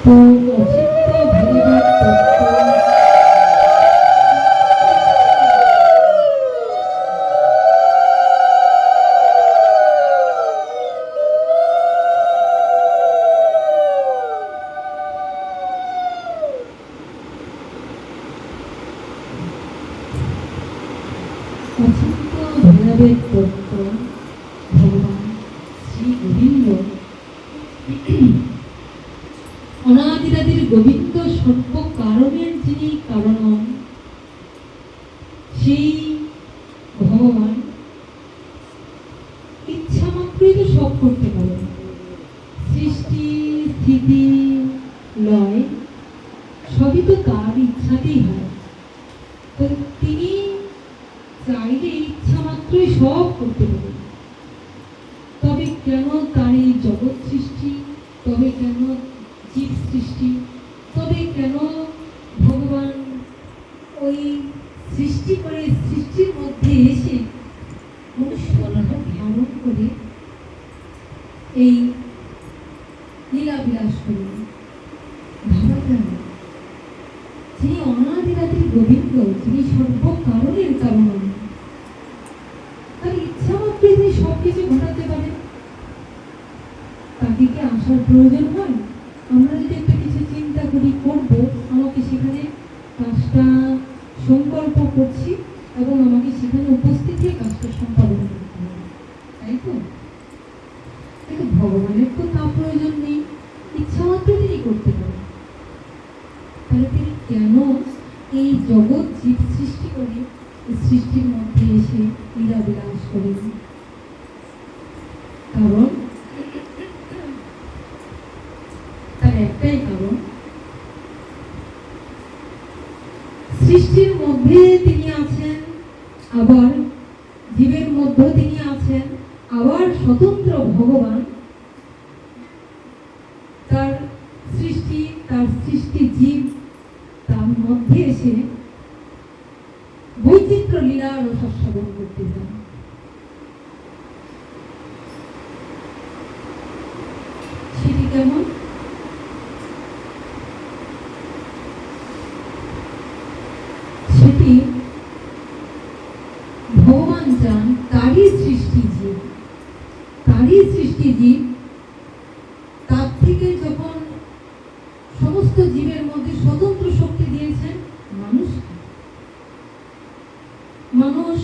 তো অচিন্ত ভগবত তত্ত্ব অচিন্ত ভৈরবের তত্ত্ব ভগবান শ্রী গোবিন্দ অনাদিরাদির গোবিন্দ সর্ব কারণের যিনি কারণ, সেই ভগবান ইচ্ছা মাত্রই তো সব করতে পারেন। সৃষ্টি স্থিতি লয় সবই তো তার ইচ্ছাতেই হয়। তো তিনি চাইলে ইচ্ছা মাত্রই সব করতে পারেন। তবে কেন তার এই জগৎ সৃষ্টি, তবে কেন জীব সৃষ্টি, তবে কেন ভগবান ওই সৃষ্টি করে সৃষ্টির মধ্যে এসে মনুষ্যদেহ ধারণ করে এই লীলা বিলাস করেন। ভাবা যায় না, যিনি অনাদিরাদির গোবিন্দ, যিনি সর্ব কারণের কারণ, তার ইচ্ছা মাত্রে তিনি সবকিছু ঘটাতে পারেন। তাকে কি আসার প্রয়োজন হয়? আমরা যদি একটা কিছু চিন্তা করি করব, আমাকে সেখানে কাজটা সংকল্প করছি এবং আমাকে সেখানে উপস্থিত হয়ে কাজটা সম্পাদন করতে হবে, তাই তো? কিন্তু ভগবানের তো তা প্রয়োজন নেই, ইচ্ছা মাত্র তিনি করতে পারেন। তাহলে তিনি কেন এই জগৎ জীব সৃষ্টি করে সৃষ্টির মধ্যে এসে লীলা বিলাস করেন? কারণ তার একটাই কারণ, সৃষ্টির মধ্যে তিনি আছেন, আবার জীবের মধ্যে তিনি আছেন, আবার স্বতন্ত্র ভগবান তার সৃষ্টি জীব তার মধ্যে এসে বৈচিত্র্য লীলা রসাস্বাদন করতে যান। সেটি কেমন? সেটি ভগবান চান তারই সৃষ্টি জীব তার থেকে যখন সমস্ত জীবের মধ্যে স্বতন্ত্র শক্তি দিয়েছেন মানুষ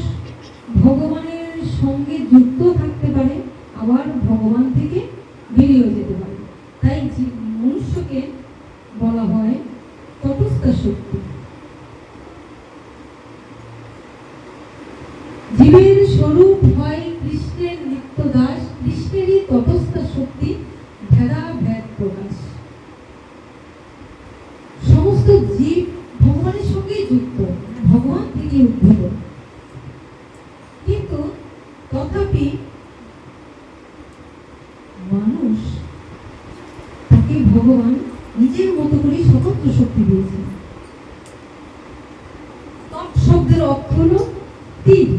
ভগবানের সঙ্গে যুক্ত থাকতে পারে, আবার ভগবান থেকে বেরিয়ে যেতে পারে। তাই মনুষ্যকে বলা হয় তটস্থ শক্তি। জীবের স্বরূপ হয় কৃষ্ণের নিত্য দাস, কৃষ্ণেরই তটস্থ শক্তি ভেদা ভেদ প্রকাশ। সমস্ত জীব ভগবানের সঙ্গে যুক্ত, ভগবান থেকে উদ্ভূত, কিন্তু তথাপি মানুষ তাকে ভগবান নিজের মতো করে স্বতন্ত্র শক্তি দিয়েছে। তৎ শব্দের অর্থ হলো তীর।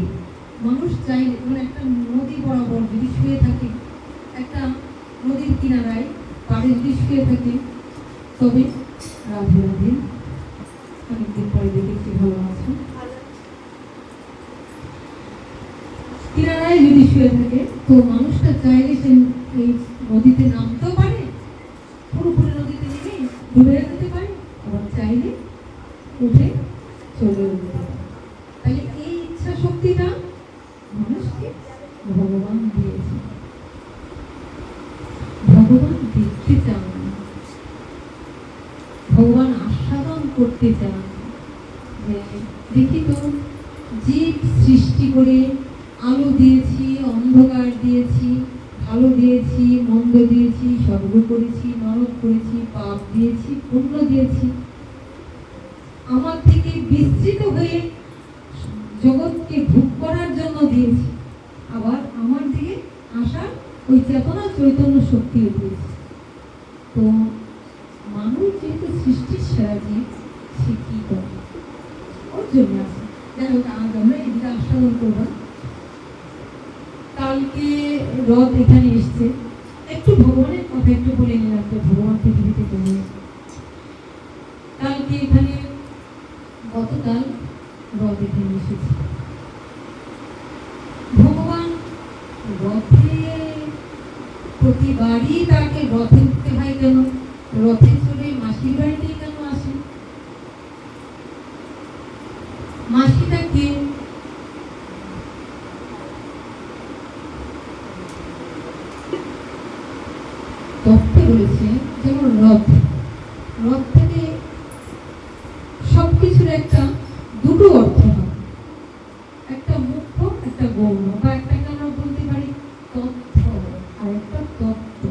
মানুষ চাইলে একটা নদী বরাবর যদি শুয়ে থাকে, একটা নদীর কিনারায় পাড়ে যদি শুয়ে থাকে, তবে রাধে রাধে, অনেকদিন পরে দেখেছি, ভালো আছে, কিনারায় যদি শুয়ে থাকে, তো মানুষটা চাইলে সে এই নদীতে নামতেও পারে, পুরোপুরি নদীতে নেমে ডুবে যেতে পারে, আবার চাইলে উঠে চলে যেতে পারে। তাহলে এই ইচ্ছা শক্তিটা মানুষকে ভগবান দিয়েছে। ভগবান দেখতে চান, ভগবান আস্বাদন করতে চান। দেখি তো, জীব সৃষ্টি করে আলো দিয়েছি, অন্ধকার দিয়েছি, ভালো দিয়েছি, মন্দ দিয়েছি, স্বর্গ করেছি, নরক করেছি, পাপ দিয়েছি, পুণ্য দিয়েছি, আমার থেকে বিস্তৃত হয়ে জগৎকে ভোগ করার জন্য দিয়েছি, আবার আমার দিকে আসার ওই চেতনা চৈতন্য শক্তিও দিয়েছি। তো মানুষ যেহেতু সৃষ্টির সেরা জীব, সে কি করে? ওর জন্য আছে। যাই হোক, আজ আমরা এদিকে আস্বাদন করবো। কালকে রথ এখানে এসছে, একটু ভগবানের কথা একটু বলে নিলাম, যে ভগবান পৃথিবীতে কেমন যে এখানে গতকাল রথ এখানে এসেছে, ভগবান রথে প্রতিবারই তাকে রথে উঠতে হয় কেন? রথে চড়ে মাসির বাড়িতে কেন আসেন? মাসিটাকে তত্ত্ব বলেছে, যেমন রথ, রথ থেকে সবকিছুর একটা দুটো অর্থ হয়, একটা মুখ্য, একটা গৌণ, বা একটাকে আমরা বলতে পারি তথ্য, আর একটা তত্ত্ব,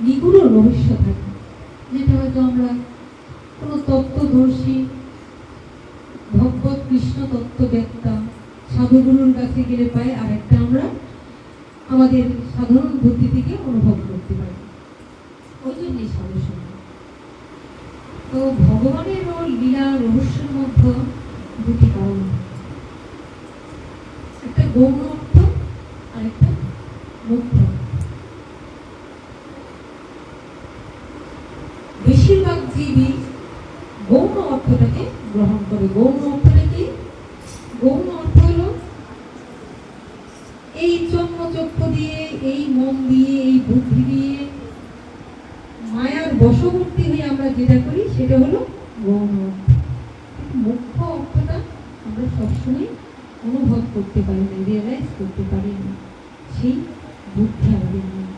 নিগুড় রহস্য থাকে, যেটা হয়তো আমরা কোনো তত্ত্বদর্শী ভগবত কৃষ্ণ তত্ত্ববেত্তা সাধুগুরুর কাছে গেলে পাই, আর একটা আমরা আমাদের সাধারণ বুদ্ধি থেকে অনুভব করতে পারি। ওই জন্যই সাধুসঙ্গ। তো ভগবানের ও লীলা রহস্যের মধ্যে দুটি কারণ, একটা গৌণ অর্থ আর একটা মুখ্য। বেশিরভাগ জীবই গৌণ অর্থটাকে গ্রহণ করে। গৌণ অর্থটা কি? গৌণ অর্থ হলো এই চক্ষু দিয়ে, এই মন দিয়ে, এই বুদ্ধি দিয়ে মায়ার বশবর্তী হয়ে আমরা যেটা করি সেটা হলো গৌণ অর্থ। মুখ্য অর্থটা আমরা সবসময় অনুভব করতে পারি না, রিয়েলাইজ করতে পারি না, সেই বুদ্ধি আমাদের নেই।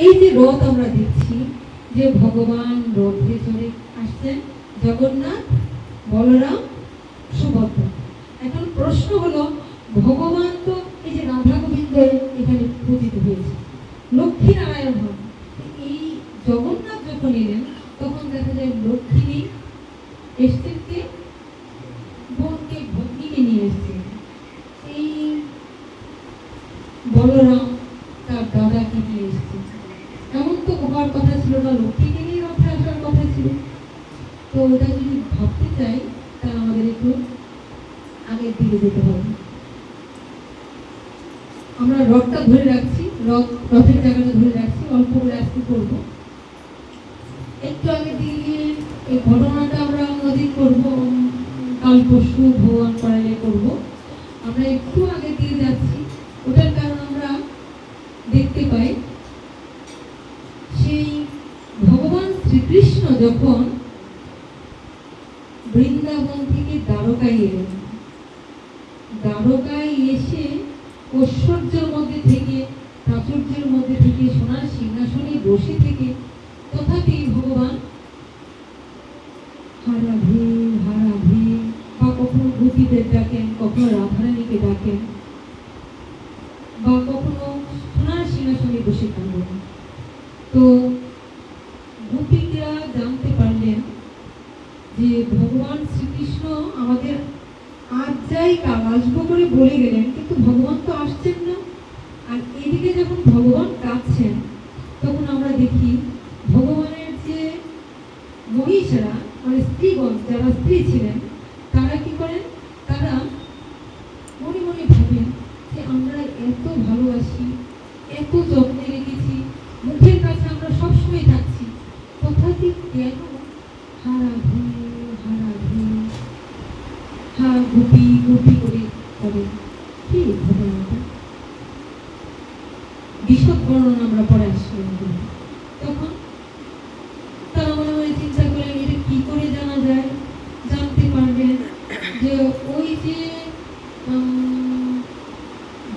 এই যে রথ আমরা দেখছি, যে ভগবান রথে চড়ে আসছেন, জগন্নাথ, বলরাম, সুভদ্রা। এখন প্রশ্ন হলো, ভগবান তো এই যে রাধা গোবিন্দ এখানে পূজিত হয়েছে, লক্ষ্মী নারায়ণ হন, এই জগন্নাথ যখন এলেন তখন দেখা যায় লক্ষ্মী এসছেন কে? বোনকে, ভগ্নিকে নিয়ে এসছেন। এই বলরাম তার দাদাকে নিয়ে এসছেন। এমন তো হওয়ার কথা ছিল না, লক্ষ্মীকে নিয়ে রথে আসার কথা ছিল। তো ওটা যদি ভাবতে চাই তাহলে আমাদের একটু আগের দিকে যেতে হবে। আমরা রথটা ধরে রাখছি, রথের জায়গাটা ধরে রাখছি, অল্প করে আজকে করবো। একটু আগের দিকে এই ঘটনাটা আমরা অন্যদিন করবো, কাল পরশু ভগবান করালে করবো। আমরা একটু আগের দিকে যাচ্ছি, ওটার কারণ আমরা দেখতে পাই সেই ভগবান শ্রীকৃষ্ণ যখন বৃন্দাবন থেকে দ্বারকায় এলেন, দ্বারকায় এসে ঐশ্বর্যের মধ্যে থেকে, প্রাচুর্যের মধ্যে থেকে, সোনার সিংহাসনে বসে থেকে, তথাপি ভগবান হারাধে হারাধে, বা কখনো গোপীদের ডাকেন, কখনো রাধারানীকে ডাকেন, বা কখনো সোনার সিংহাসনে বসে থাকবেন। তো গোপীরা জানতে পারলেন যে ভগবান শ্রীকৃষ্ণ আমাদের আজ যাই কাল আসবো করে বলে গেলেন, কিন্তু ভগবান তো আসছেন না। আর এদিকে যখন ভগবান কাঁদছেন, তখন আমরা দেখি ভগবানের যে মহিষারা, মানে স্ত্রীগণ, যারা স্ত্রী ছিলেন, তারা কি করেন? তারা মনে মনে ভাবেন যে আমরা এত ভালোবাসি, এত যত্নে রেখেছি, মুখের কাছে আমরা সবসময় থাকছি, তথাপি কেন হারাধে হারাধে, হা গুপি গুপি করে করে কি ঘটনাটা বিশদ বর্ণনা আমরা পরে আসলাম। তখন তারা মনে মনে চিন্তা করলেন, এটা কি করে জানা যায়? জানতে পারবেন যে ওই যে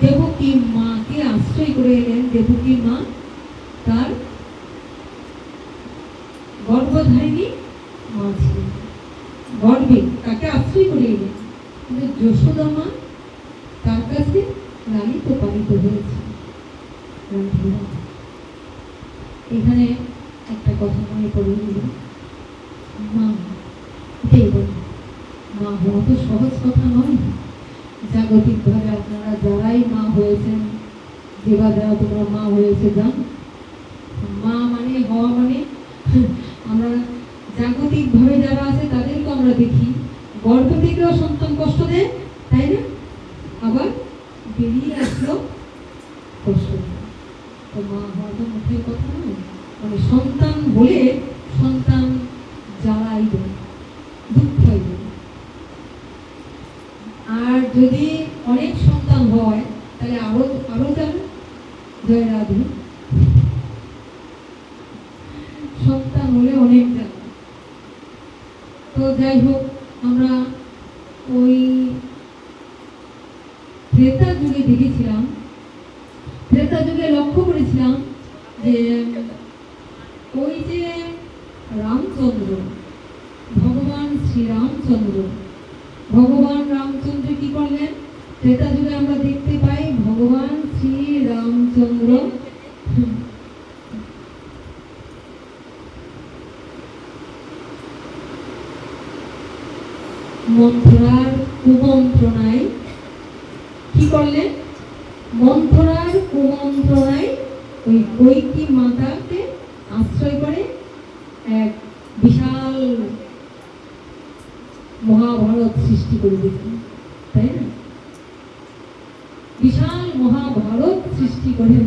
দেবকী মাকে আশ্রয় করে এলেন, দেবকী মা তার গর্ভধারিণী মা ছিলেন, গর্ভে তাকে আশ্রয় করে এলেন, কিন্তু যশোদা মা তার কাছে লালিত পালিত হয়েছে। এখানে একটা কথা মনে পড়ে গেল, মা, এটাই বলি, মা হওয়া তো সহজ কথা নয়। জাগতিকভাবে আপনারা যারাই মা হয়েছেন, যেবা যারা তোমরা মা হয়েছে, জান মা মানে হওয়া মানে, আমরা জাগতিকভাবে যারা আছে তাদেরকে আমরা দেখি গর্ভ থেকেও সন্তান কষ্ট দেয়, তাই না? আবার বেরিয়ে আসলো কষ্ট দেয়। তো মা হওয়া তো মুখের কথা নয়, মানে সন্তান হলে সন্তান জ্বালাইব, দুঃখ হইব। আর যদি অনেক সন্তান হয় তাহলে আরো আরো যাবে। জয় রাধু। সন্তান হলে অনেক যাবে। তো যাই হোক, আমরা ওই ত্রেতা যুগে দেখেছিলাম, ত্রেতা যুগে লক্ষ্য করেছিলাম যে ওই যে রামচন্দ্র, ভগবান শ্রীরামচন্দ্র, ভগবান রামচন্দ্র কি করলেন? ত্রেতা যুগে আমরা দেখতে পাই ভগবান শ্রীরামচন্দ্র মন্থরার কুমন্ত্রণায় কি করলেন? মন্থরার কুমন্ত্রণায় ওই কৈকি মাতাকে আশ্রয় করে এক বিশাল মহাভারত সৃষ্টি করে দিলেন, তাই না? বিশাল মহাভারত সৃষ্টি করেন।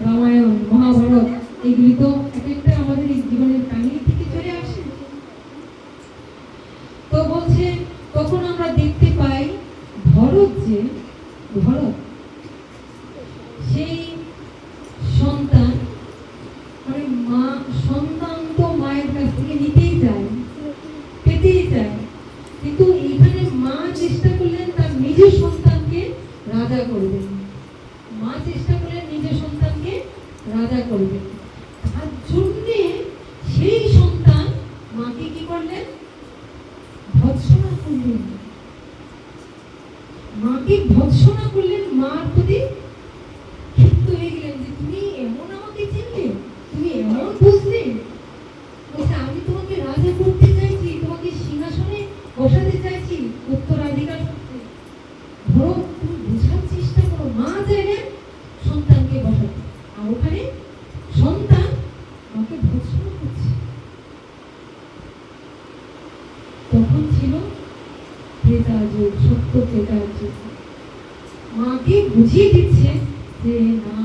রামায়ণ, মহাভারত, এগুলি তো এক একটা আমাদের জীবনের কাহিনী থেকে চলে আসে। তো বলছে তখন আমরা দেখতে পাই ভরত, যে ভরত সেই সন্তান, মানে মা সন্তান তো মায়ের কাছ থেকে নিতেই চায়, পেতেই চায়, কিন্তু এখানে মা চেষ্টা করলেন তার নিজের সন্তানকে রাজা করবেন। মা চেষ্টা করলেন নিজের সন্তানকে রাজা করবেন। তার জন্যে সেই সন্তান মাকে কি করলেন? ভৎসনা করলেন। মাকে ভৎসনা করলেন, মার প্রতি ক্ষিপ্ত হয়ে গেলেন যে তুমি এমন আমাকে চিনলে, তুমি এমন বুঝলে। বলছে আমি তোমাকে রাজা করতে চাইছি, তোমাকে সিংহাসনে বসাতে চাইছি উত্তরাধিকার সূত্রে। ধরো তুমি বোঝার চেষ্টা করো। মা চাইলেন সন্তানকে বসাতে, আর ওখানে সন্তান মাকে ভৎসনা করছে। তখন ছিল ত্রেতা যুগ, সত্য ত্রেতার যুগ। মাকে বুঝিয়ে দিচ্ছে যে না,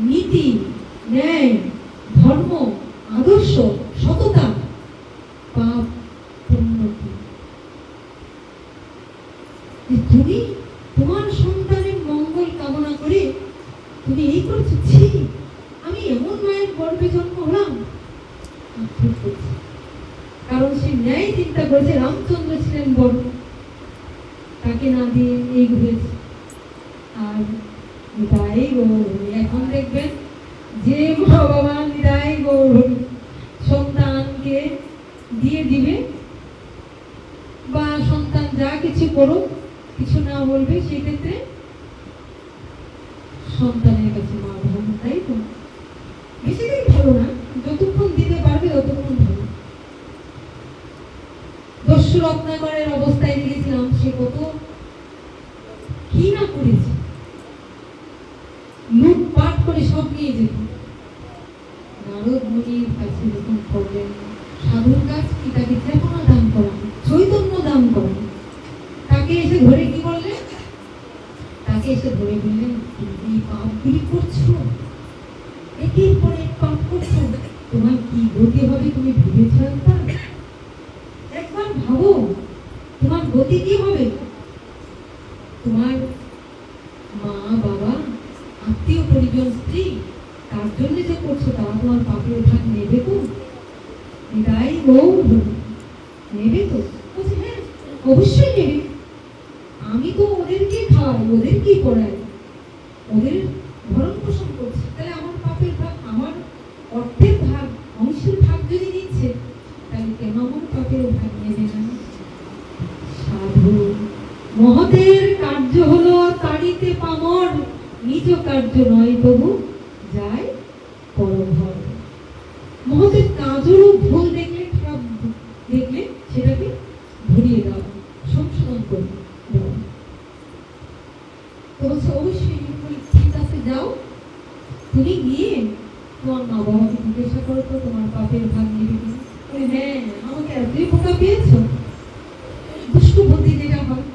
নীতি, ন্যায়, ধর্ম, আদর্শ, সততা, পাপ, উন্নতি। তুমি তোমার সন্তানের মঙ্গল কামনা করে তুমি এই করছো। ছি, আমি এমন মায়ের গর্ভে জন্ম হলাম। কারণ সে ন্যায় চিন্তা করেছে। রামচন্দ্র ছিলেন বড়, তাকে না দিয়ে এই হয়েছে। আর নিতাই গৌরহরি, এখন দেখবেন যে মা বাবা নিতাই গৌরহরি সন্তানকে দিয়ে দিবে, বা সন্তান যা কিছু করুক, কিছু না বলবে, সেক্ষেত্রে সন্তানের কাছে মা ভালো, তাই তো? বেশি দিন ভালো না, যতক্ষণ দিতে পারবে ততক্ষণ ভালো। দস্যু রত্নাকরের অবস্থায় দেখেছিলাম সে কত কি না করেছে, লুটপাট করে সব নিয়ে যেত। নারদ মুনির কাছে যখন করলেন, সাধুর কাজ কি তাকে চেতনা দান করা, চৈতন্য দান করা, তাকে এসে ধরে কি করলেন? তাকে এসে ধরে বললেন তুমি এই পাপগুলি করছো, একের পর এক পাপ করছো, তোমার কি গতি হবে তুমি ভেবেছো একবার? একবার ভাবো তোমার গতি কি হবে? তোমার মা বাবা, আত্মীয় পরিজন, স্ত্রী, তার জন্য যে করছো তারা তোমার পাপের ভাগ নেবে তো? এটাই নেবে তো? বলছে হ্যাঁ, অবশ্যই নেবে। আমি তো ওদেরকে খাওয়াই, ওদেরকে পড়াই, ওদের ভরণ পোষণ করছি, তাহলে আমার পাপের ভাগ, আমার অর্থের ভাগ, অংশের ভাগ যদি নিচ্ছে, তাহলে কেন আমার পাপের ভাগ নেবে না? সাধু মহতের কার্য হলো তাড়িতে পামর, নিজ কার্য নয় তবু যায় পরভর। মহতের কাজেরও ভুল দেখলে, খারাপ দেখলে সেটাকে ধরিয়ে দেওয়া, সংশোধন করে দেওয়া। তো বলছে অবশ্যই ঠিক আছে, যাও তুমি গিয়ে তোমার মা বাবাকে জিজ্ঞাসা করো তো তোমার পাপের ভাগ নেবে কিনা। হ্যাঁ, আমাকে এতই বোকা পেয়েছ, দুষ্টু বুদ্ধি যেটা হয়।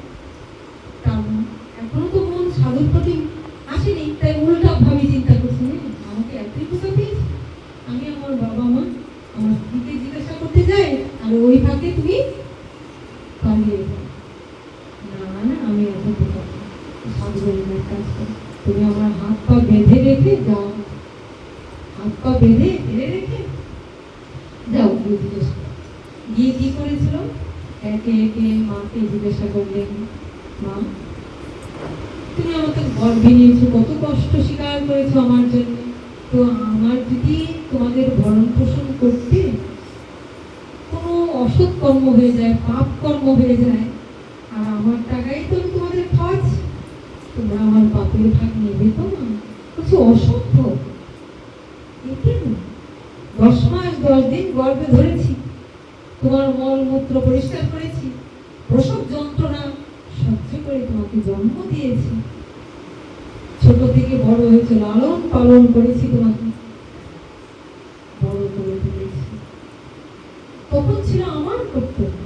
কারণ এখনো তো মন সাধুর প্রতি আসেনি, তাই উল্টা ভাবে চিন্তা করছে, আমাকে এতই বোকা পেয়েছে। আর ওই ফাঁকে তুমি পালিয়ে যাও। না না, আমি এত সাধুবাড়ির কাজ করি, তুমি আমার হাত পা বেঁধে রেখে যাও, হাত পা বেঁধে ফেলে রেখে যাও। গিয়ে জিজ্ঞেস গিয়ে কি করেছিল, একে একে মাকে জিজ্ঞাসা করলেন, মা তুমি আমাকে গর্ভে নিয়েছো, কত কষ্ট স্বীকার করেছো আমার জন্য, তো আমার যদি তোমাদের ভরণ পোষণ করতে কোনো অসৎ কর্ম হয়ে যায়, পাপ কর্ম হয়ে যায়, আর আমার টাকাই তো আমি তোমাদের খাওয়াচ্ছি, তোমরা আমার পাপের ভাগ নেবে তো না? বলছে অসম্ভব, 10 মাস 10 দিন গর্ভে ধরেছি, তোমার মলমূত্র পরিষ্কার করেছি, প্রসব যন্ত্রণা সহ্য করে তোমাকে জন্ম দিয়েছি, ছোট থেকে বড় হয়েছে, লালন পালন করেছি, তোমাকে বড় করে তুলেছি, তখন ছিল আমার কর্তব্য।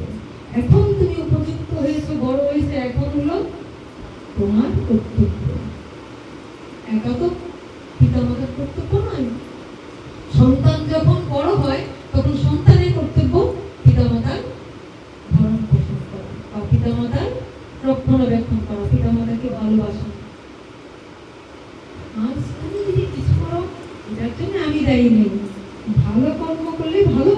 এখন তুমি উপযুক্ত হয়েছে, বড় হয়েছে, এখন হলো তোমার কর্তব্য। একা তো পিতা মাতার কর্তব্য নয়। সন্তান যখন বড় হয় তখন সন্তানের কর্তব্য পিতা মাতার ভরণ পোষণ করা বা পিতা মাতার রক্ষণাবেক্ষণ করা, পিতা মাতাকে ভালোবাসা। আজ তুমি যদি কিছু করো, এটার জন্য আমি দায়ী নেই, ভালো কর্ম করলে ভালো,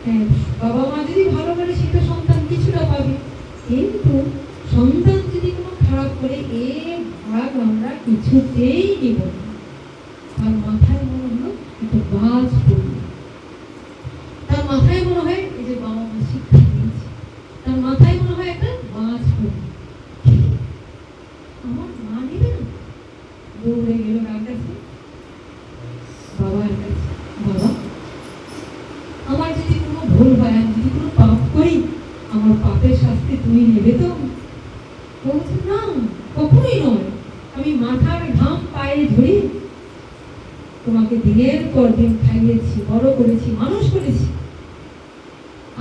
হ্যাঁ বাবা মা যদি ভালো করে সেটা সন্তান কিছুটা পাবে, কিন্তু সন্তান যদি কোনো খারাপ করে এ ভাগ আমরা কিছুতেই নিব না। তার মাথায় মনে হলো একটা বাজ পড়ল, তার মাথায় মনে হয় এই যে বাবা মা শিক্ষা দিয়েছে, তার মাথায় মনে হয় একটা বাজ পড়ল, আমার মা নেবে না, দৌড়ে গেল কার কাছে, বাবার কাছে। বাবা আমার যদি কোনো ভুল হয়, আমি যদি কোনো পাপ করি, আমার পাপের শাস্তি তুমি নেবে তো? বলছে না, কখনোই নয়, আমি মাথার ঘাম পায়ে ধরি তোমাকে দিনের পর দিন খাইয়েছি, বড় করেছি, মানুষ করেছি,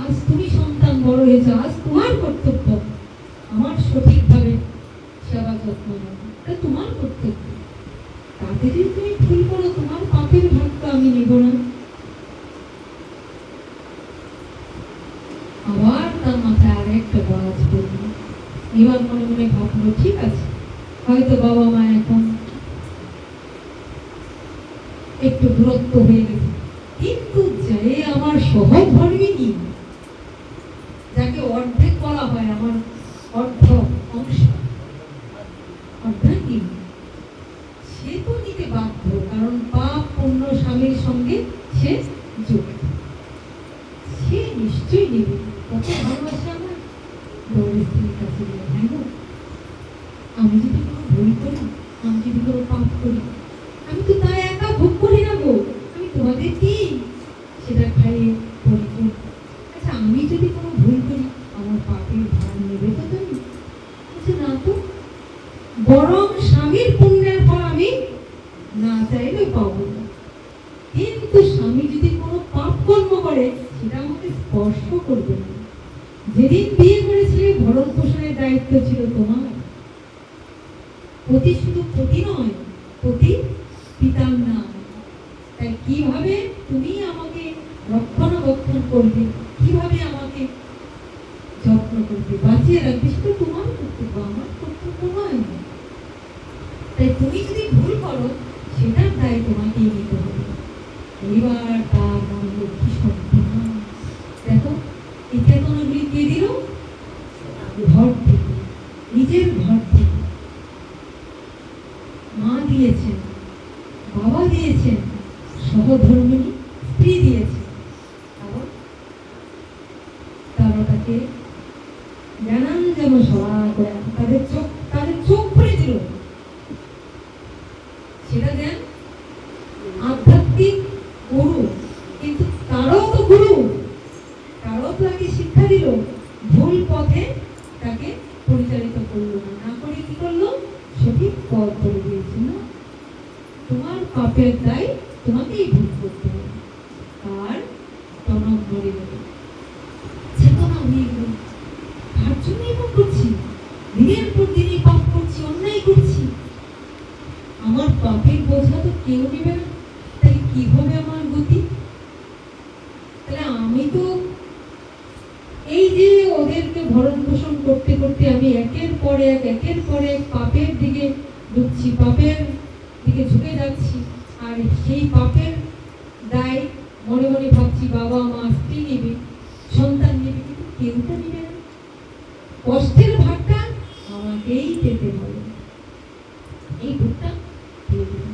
আজ তুমি সন্তান বড় হয়েছে, আজ তোমার কর্তব্য আমার সঠিকভাবে সেবা যত্ন নেওয়া, এটা তোমার কর্তব্য। তাতে যদি তুমি ভুল করো, তোমার পাপের ভাগ তো আমি নেব না। আবার তার মাথায় আর একটা বাজ পড়ল, এবার মনে মনে ভাবলো ঠিক আছে, হয়তো বাবা মা এখন একটু দূরত্ব হয়ে গেছে, কিন্তু যে আমার সহধর্মিনী, যাকে অর্ধেক বলা হয়, আমার অর্ধ অংশ, অর্ধাঙ্গিনী, সে তো নিতে বাধ্য, কারণ পাপ পুণ্য স্বামীর সঙ্গে সে যুক্ত, সে নিশ্চয়ই নেবে। কত ভালোবাসে আমার, দৌড়ে স্ত্রীর কাছে গেল, হ্যাঁ গো, আমি যদি কোনো ভুল করি, আমি যদি কোনো পাপ করি, আমি তো তাই একা ভোগ করি না গো, আমি তোমাদের কি সেটা খাইয়ে পরি। আচ্ছা আমি যদি কোনো ভুল করি, আমার পাপের ভার নেবে তো তুমি? আচ্ছা না তো, বরং স্বামীর পুণ্যের ফল আমি না চাইলে পাবো না, কিন্তু স্বামী যদি কোনো পাপ কর্ম করে, সেটা আমাকে স্পর্শ করবে না। যেদিন বিয়ে করেছিলে, ভরণ পোষণের দায়িত্ব ছিল তোমার, পতি শুধু পতি নয়, পতি পিতার নাম। তাই কিভাবে তুমি আমাকে রক্ষণাবেক্ষণ করবে, কিভাবে আমাকে যত্ন করবে, বাঁচিয়ে রাখবে, সেটা তোমার কর্তব্য, আমার কর্তব্য নয়। তাই তুমি যদি ভুল করো, সেটার দায় তোমাকেই নিতে হবে। এবার তার মনে হলো কি সন্তান, দেখো এই চেতনাগুলি কে দিল? ঘর থেকে, নিজের ঘর থেকে মা দিয়েছেন, বাবা দিয়েছেন, সহধর্মিনী স্ত্রী দিয়েছেন, তারা তাকে জানান যেন সবাই করে তাদের চোখ খুলে দিল, সেটা দেন আধ্যাত্মিক গুরু, কিন্তু তারাও তো গুরু, তারাও তাকে শিক্ষা দিল, ভুল পথে তাকে পরিচালিত করলো না, না করে কি করলো? সঠিক পথ করে দিয়েছে। না, তোমার পাপের দায় তোমাকেই ভোগ করতে হবে। আর টনক ধরে গেল, চেতনা হয়ে গেল, তার জন্যই পাপ করছি, দিনের পর দিনই পাপ করছি, অন্যায় করছি, আমার পাপের বোঝা তো কেউ নেবে না, তাহলে কি হবে আমার গতি? তাহলে আমি তো ভরণ পোষণ করতে করতে আমি একের পর এক পাপের দিকে ঢুকছি, পাপের দিকে ঝুঁকে যাচ্ছি। আর সেই পাপের দায় মনে মনে ভাবছি বাবা মা স্ত্রী নেবে, সন্তান নেবে, কিন্তু কেউ তো নেবে না। কষ্টের ভাগটা আমাকেই পেতে হবে, এই ভোগটা দিয়ে দেবে।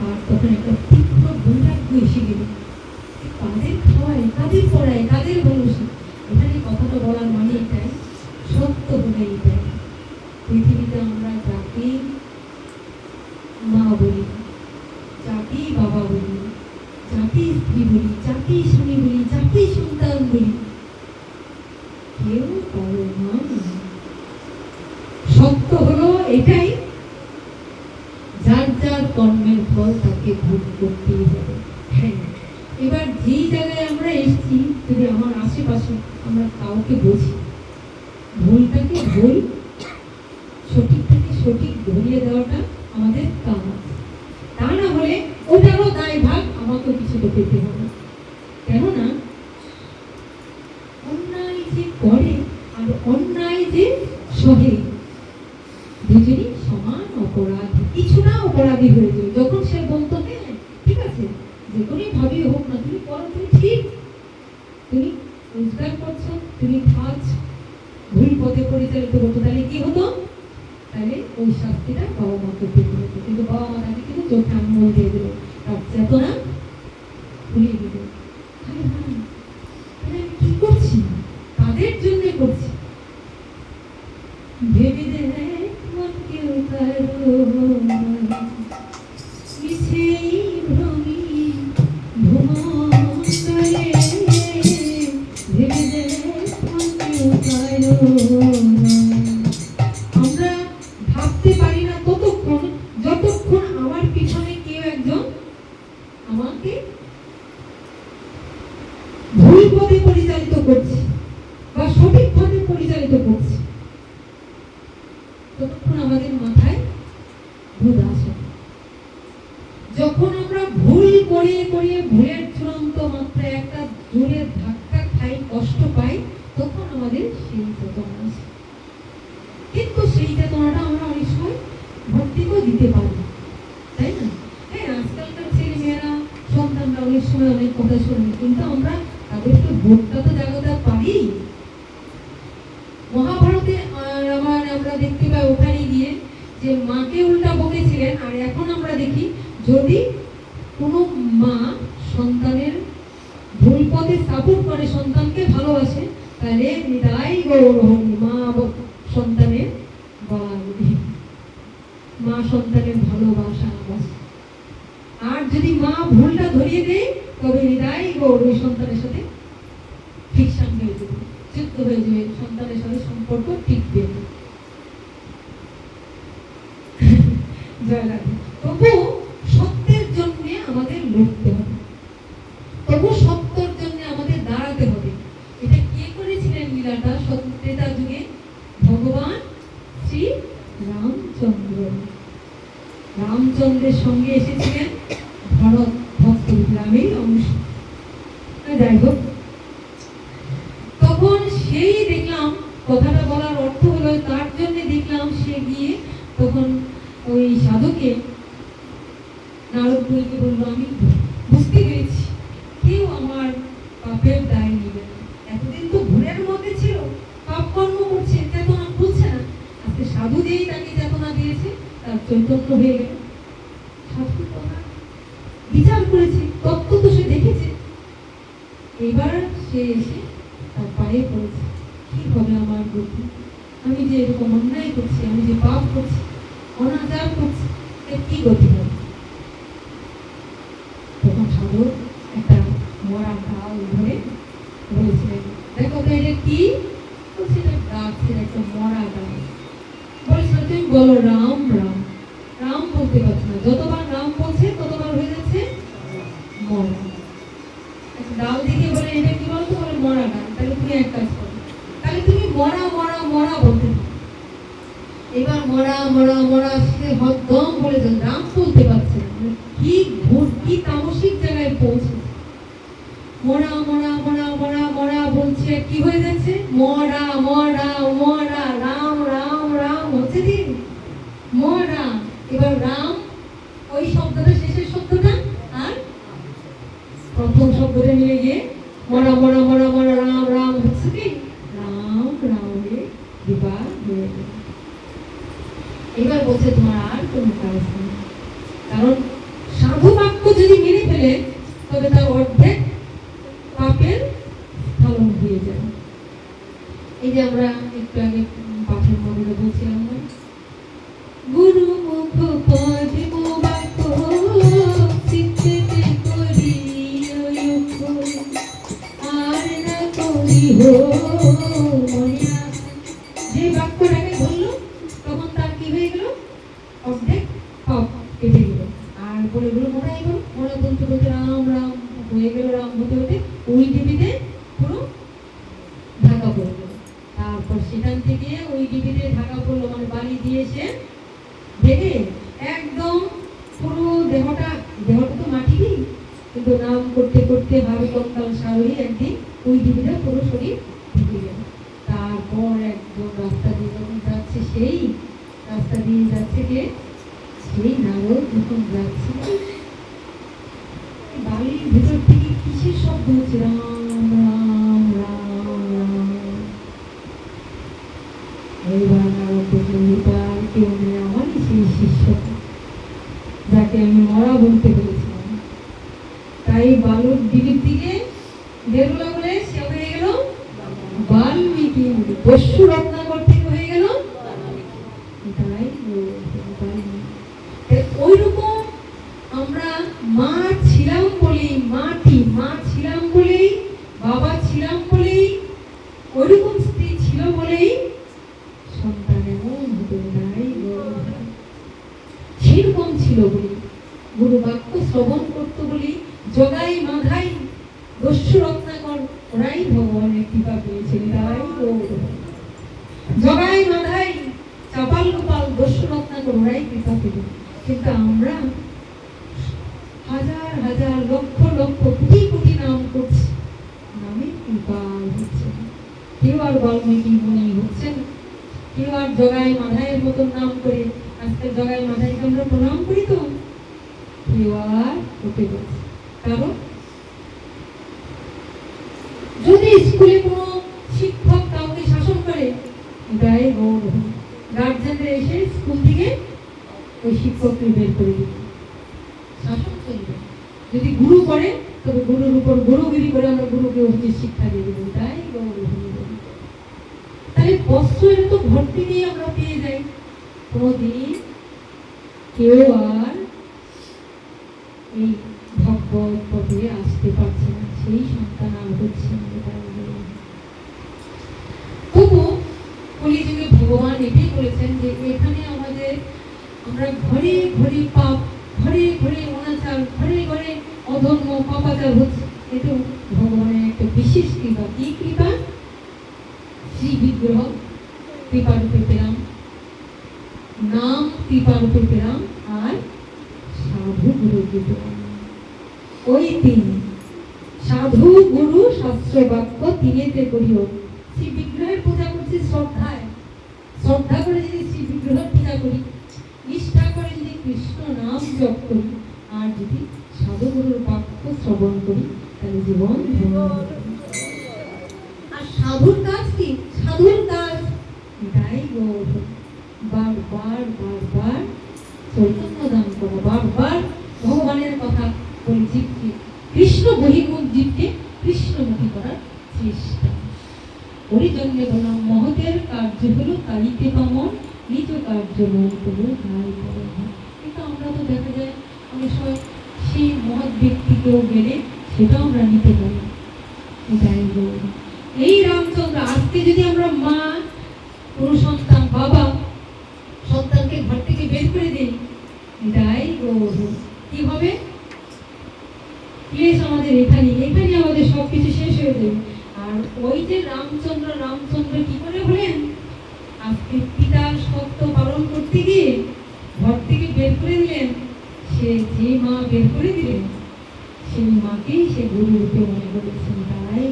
আর তখন একটা তীব্র বৈরাগ্য এসে গেল, কাদের খাওয়ায়, কাদের পড়ায়, কাদের ভরসা। এখানে কথাটা বলার মানে এটাই, সত্য হলে এটাই, পৃথিবীতে আমরা যাকেই মা বলি, যাকেই বাবা বলি, যাকেই স্ত্রী বলি, যাকেই স্বামী বলি, যাকেই সন্তান বলি, কেউ কারো মা নয়। সত্য হলো এটাই, যার যার কর্মের ফল তাকে ভোগ করতেই হবে। হ্যাঁ, এবার যেই জায়গায় আমরা এসেছি, যদি আমার আশেপাশে আমরা কাউকে বুঝি, ভুলটাকে ভুল, সঠিকটাকে সঠিক ধরিয়ে দেওয়াটা আমাদের কাজ। তা না হলে ওটারও দায় ভাগ আমাকেও কিছু তো পেতে হবে। কেননা অন্যায় যে করে আর অন্যায় যে সহে, দুজনই সমান অপরাধী, কিছু না অপরাধী হয়ে যায়। যখন সে বলতো হ্যাঁ ঠিক আছে, যে কোনোই ভাবি হোক না, তুমি করো, তুমি ঠিক, তুমি রোজগার করছো, তুমি খাচ্ছ, ভুল পথে পরিচালিত করতো, তাহলে কি হতো? তাহলে ওই শাস্তিটা বাবা মাকে পেতে হতো। কিন্তু বাবা মা তাকে কিন্তু চোখে আঙুল দিয়ে দিল, তার চেতনা ভুলিয়ে দিল। তাহলে আমি কি করছি, কাদের জন্য করছি? ভেবে দে মন কেউ কারো মিছেই ভ্রমি ভ্রমণে, ভেবে দে মন কেউ কারো। আমরা ভাবতে পারি না ততক্ষণ যতক্ষণ আমার পিছনে কেউ একজন আমাকে ভুল পথে পরিচালিত করছে বা সঠিক পথে পরিচালিত করছে, ততক্ষণ আমাদের মাথায় ভূত আসে। যখন আমরা ভুল করে করে ভুলের চূড়ান্ত মাত্রায় একটা জোরে ধাক্কা খাই, কষ্ট পাই, তখন আমাদের সেই চেতনা আসে। কিন্তু সেই চেতনাটা আমরা অনেক সময় ভর্তিকেও দিতে পারি, তাই না? হ্যাঁ, আজকালকার ছেলে মেয়েরা, সন্তানরা অনেক সময় অনেক কথা শোনে, কিন্তু আমরা তাদেরকে ভোটটা তো জাগাতে পারি। মহাভারতে আমরা দেখতে পাই ওখানে গিয়ে যে মাকে উল্টা বকেছিলেন। আর এখন আমরা দেখি যদি কোনো মা সন্তানের ভুল পথে সাপোর্ট করে, সন্তানকে ভালোবাসে, তাহলে নিতাই গৌরহরি, মা সন্তানের মা সন্তানের ভালোবাসা আছে। আর যদি মা ভুলটা ধরিয়ে দেয়, তবে নিতাই গৌর ওই সন্তানের সাথে ফিকশন হয়ে যাবে, যুক্ত হয়ে যাবে, সন্তানের সাথে সম্পর্ক টিকবে না। তবু সত্যের জন্য আমাদের লড়তে হবে, তবু সত্যের জন্য আমাদের দাঁড়াতে হবে। এটা কে করেছিলেন লীলাটা ত্রেতা যুগে? ভগবান শ্রী রামচন্দ্র। রামচন্দ্রের সঙ্গে এসেছিলেন ভরত ভক্ত গ্রামের অংশ। যাই হোক, তখন সেই দেখলাম, কথাটা বলার অর্থ হলো তার জন্য দেখলাম সে গিয়ে তখন ওই সাধুকে, নারদ মুনিকে বললো, আমি বুঝতে পেরেছি কেউ আমার পাপের দায় নেবে না। এতদিন তো ভুলের মধ্যে ছিল, পাপ কর্ম করছে, চেতনা খুলছে না। আজকে সাধু দিয়েই তাকে চেতনা দিয়েছে, তার চৈতন্য হয়ে গেল। সাধুর কথা বিচার করেছে, তত্ত্ব তো সে দেখেছে। এবার সে এসে তার পায়ে পড়েছে, কি হবে আমার গতি? আমি যে এরকম অন্যায় করছি, আমি যে পাপ করছি, অনাচার করছি, এর কি গতি হবে? তখন সাধু একটা মরা ডাল ধরে বলেছিলেন, দেখো তো এটা কি? বলছে এটা গাছের একটা মরা ডাল। বলেছিল তুমি বলো রাম রাম। রাম বলতে পারছে না, যতবার রাম বলছে ততবার হয়ে যাচ্ছে মরা। ডাল দিকে বলে এটা কি বলতো? বলে মরা ডাল। তাহলে তুমি এক কাজ করো, তাহলে তুমি মরা মরা মরা বলতে থাকো। এবার মরা মরা মরা সে হদ্দম বলে যান, রাম বলতে পারছে না। কি ভোট, কি তামসিক জায়গায় পৌঁছে। মরা মরা মরা মরা মরা বলতে বলছে কি হয়ে যাচ্ছে, মরা মরা মরা, রাম রাম রাম হচ্ছে কি মরা। এবার রাম ওই শব্দটা, শেষের শব্দটা আর প্রথম শব্দটা মিলে গিয়ে মরা মরা মরা মরা রাম রাম হচ্ছে কি রাম রাম হয়ে বিবাহ হয়ে গেল। এবার বলছে তোমার আর কোনো কাজ নেই, কারণ সাধু বাক্য যদি মেনে ফেলে তবে তার অর্ধেক পাপের ফলন হয়ে যায়। এই যে আমরা একটু আগে পাঠের মধ্যে বলছিলাম না, গুরু মুখ পদ্ম বাক্য চিত্তে করি আর না করিহ মনে আসে। যে বাক্যটাকে বললো তখন তার কি হয়ে গেল, অর্ধেক পাপ কেটে গেল। আর বলে গেল মরাই গেল, মরা বলতে বলতে রাম রাম হয়ে গেল, রাম হতে হতে ওই ডিবিতে পুরো ঢাকা পড়ে গেল। তারপর সেখান থেকে ওই ডিবিতে ঢাকা পড়লো, মানে বালি দিয়ে সে ঢেকে একদম পুরো দেহটা তো মাটিরই, কিন্তু নাম করতে করতে ভাবে কঙ্কাল সারই একদিন ওই ডিবিটা পুরো শরীর ঢেকে গেল। তারপর একদম রাস্তা দিয়ে যখন যাচ্ছে, সেই রাস্তা দিয়ে যাচ্ছে কে, সেই নারদ যখন যাচ্ছে, বালির ভেতর থেকে কিসের শব্দ হচ্ছে, রাম রাম রাম রাম। এইবার নারদ দেখলেন আর কেউ নেই, আমারই সেই শিষ্য যাকে আমি মরা বলতে বলেছিলাম। তাই বালুর ডিবির দিকে বেরোলো বলে সে হয়ে গেল বাল্মীকি, দস্যু রত্নাকর থেকে হয়ে গেল তাই ওই রকম আমরা মা ছিলাম বলেই, মাটি মা ছিলাম বলেই, বাবা ছিলাম বলেই, ওইরকম স্ত্রী ছিল বলেই সন্তান এমন হতে নাই, সেরকম ছিল বলি, গুরু বাক্য শ্রবণ করত বলি, জগাই মাধাই দস্যু রত্নাকর ওরাই ভগবানের কৃপা পেয়েছেন। তাই জগাই মাধাই চাপাল গোপাল দস্যু রত্নাকর ওরাই কৃপা পেলেন। কিন্তু আমরা হাজার হাজার লক্ষ লক্ষ কোটি কোটি নাম করছি, নামে কৃপা হচ্ছে, কেউ আর বাল্মীকি মুনি হচ্ছেন, কেউ আর জগাই মাধাইয়ের মতন নাম করে আজকে জগাই মাধাইকে আমরা প্রণাম করি, তো কেউ আর উঠে গেছে। কারণ যদি স্কুলে কোনো শিক্ষক কাউকে শাসন করে, গায়ে গৌর গার্জেনরা এসে স্কুল থেকে ওই শিক্ষককে বের করে দিবে, শাসন চলবে। যদি গুরু করে তবে গুরুর উপর গুরুগিরি করে আমরা গুরুকে উচিত শিক্ষা দিয়ে দেবো, তাই গৌর। তাহলে বস্ত্র তো ঘর থেকেই আমরা পেয়ে যাই, কোনদিন কেউ আর এই ভগবত পথে আসতে পারছে না, সেই সন্তান আর হচ্ছে না। তবু কলিযুগে ভগবান এটাই বলেছেন যে এখানে আমাদের আমরা ঘরে ঘরে পাপ, ঘরে ঘরে অনাচার, ঘরে ঘরে অধর্ম পাপাচার হচ্ছে, এটা ভগবানের একটা বিশেষ কৃপা। কি কৃপা? শ্রী বিগ্রহ কৃপা রূপে পেলাম, নাম কৃপা রূপে পেলাম, আর সাধু গুরু পেলাম। ওই তিন, সাধু গুরু শাস্ত্র বাক্য তিনেতে করিও। শ্রী বিগ্রহের পূজা করছি শ্রদ্ধায়, শ্রদ্ধা করে যদি শ্রী বিগ্রহের পূজা করি, নিষ্ঠা করে যদি কৃষ্ণ নাম জপ করি, আর যদি সাধু গুরুর বাক্য শ্রবণ করি, তাহলে জীবন ধন্য। আর সাধুর কাজ কি? সাধুর কাজ এটাই গৌর, বারবার বারবার চৈতন্য দান করা, বারবার ভগবানের কথা বলে জীবকে, কৃষ্ণ বহির্মুখ জীবকে কৃষ্ণমুখী করার চেষ্টা। ওই জন্য বললাম মহতের কার্য হলো কালিতে পামন, নিজ কার্য মন করো তাই করো। কিন্তু আমরা তো দেখা যায় অনেক সময় সেই মহৎ ব্যক্তিকেও গেলে সেটাও আমরা নিতে পারি। এটাই এই রামচন্দ্র, আজকে যদি আমরা মা, কোনো সন্তান, বাবা সন্তানকে ঘর থেকে বের করে দিই, এটাই কি হবে? ক্লেশ আমাদের এখানে আমাদের সবকিছু শেষ হয়ে যাবে। আর ওই যে রামচন্দ্র কি করে হলেন? আজকে পিতার সত্য পালন করতে গিয়ে ঘর থেকে বের করে দিলেন, সে যে মা বের করে দিলেন সেই মাকেই সে গুরু রূপে মনে করেছেন। তাই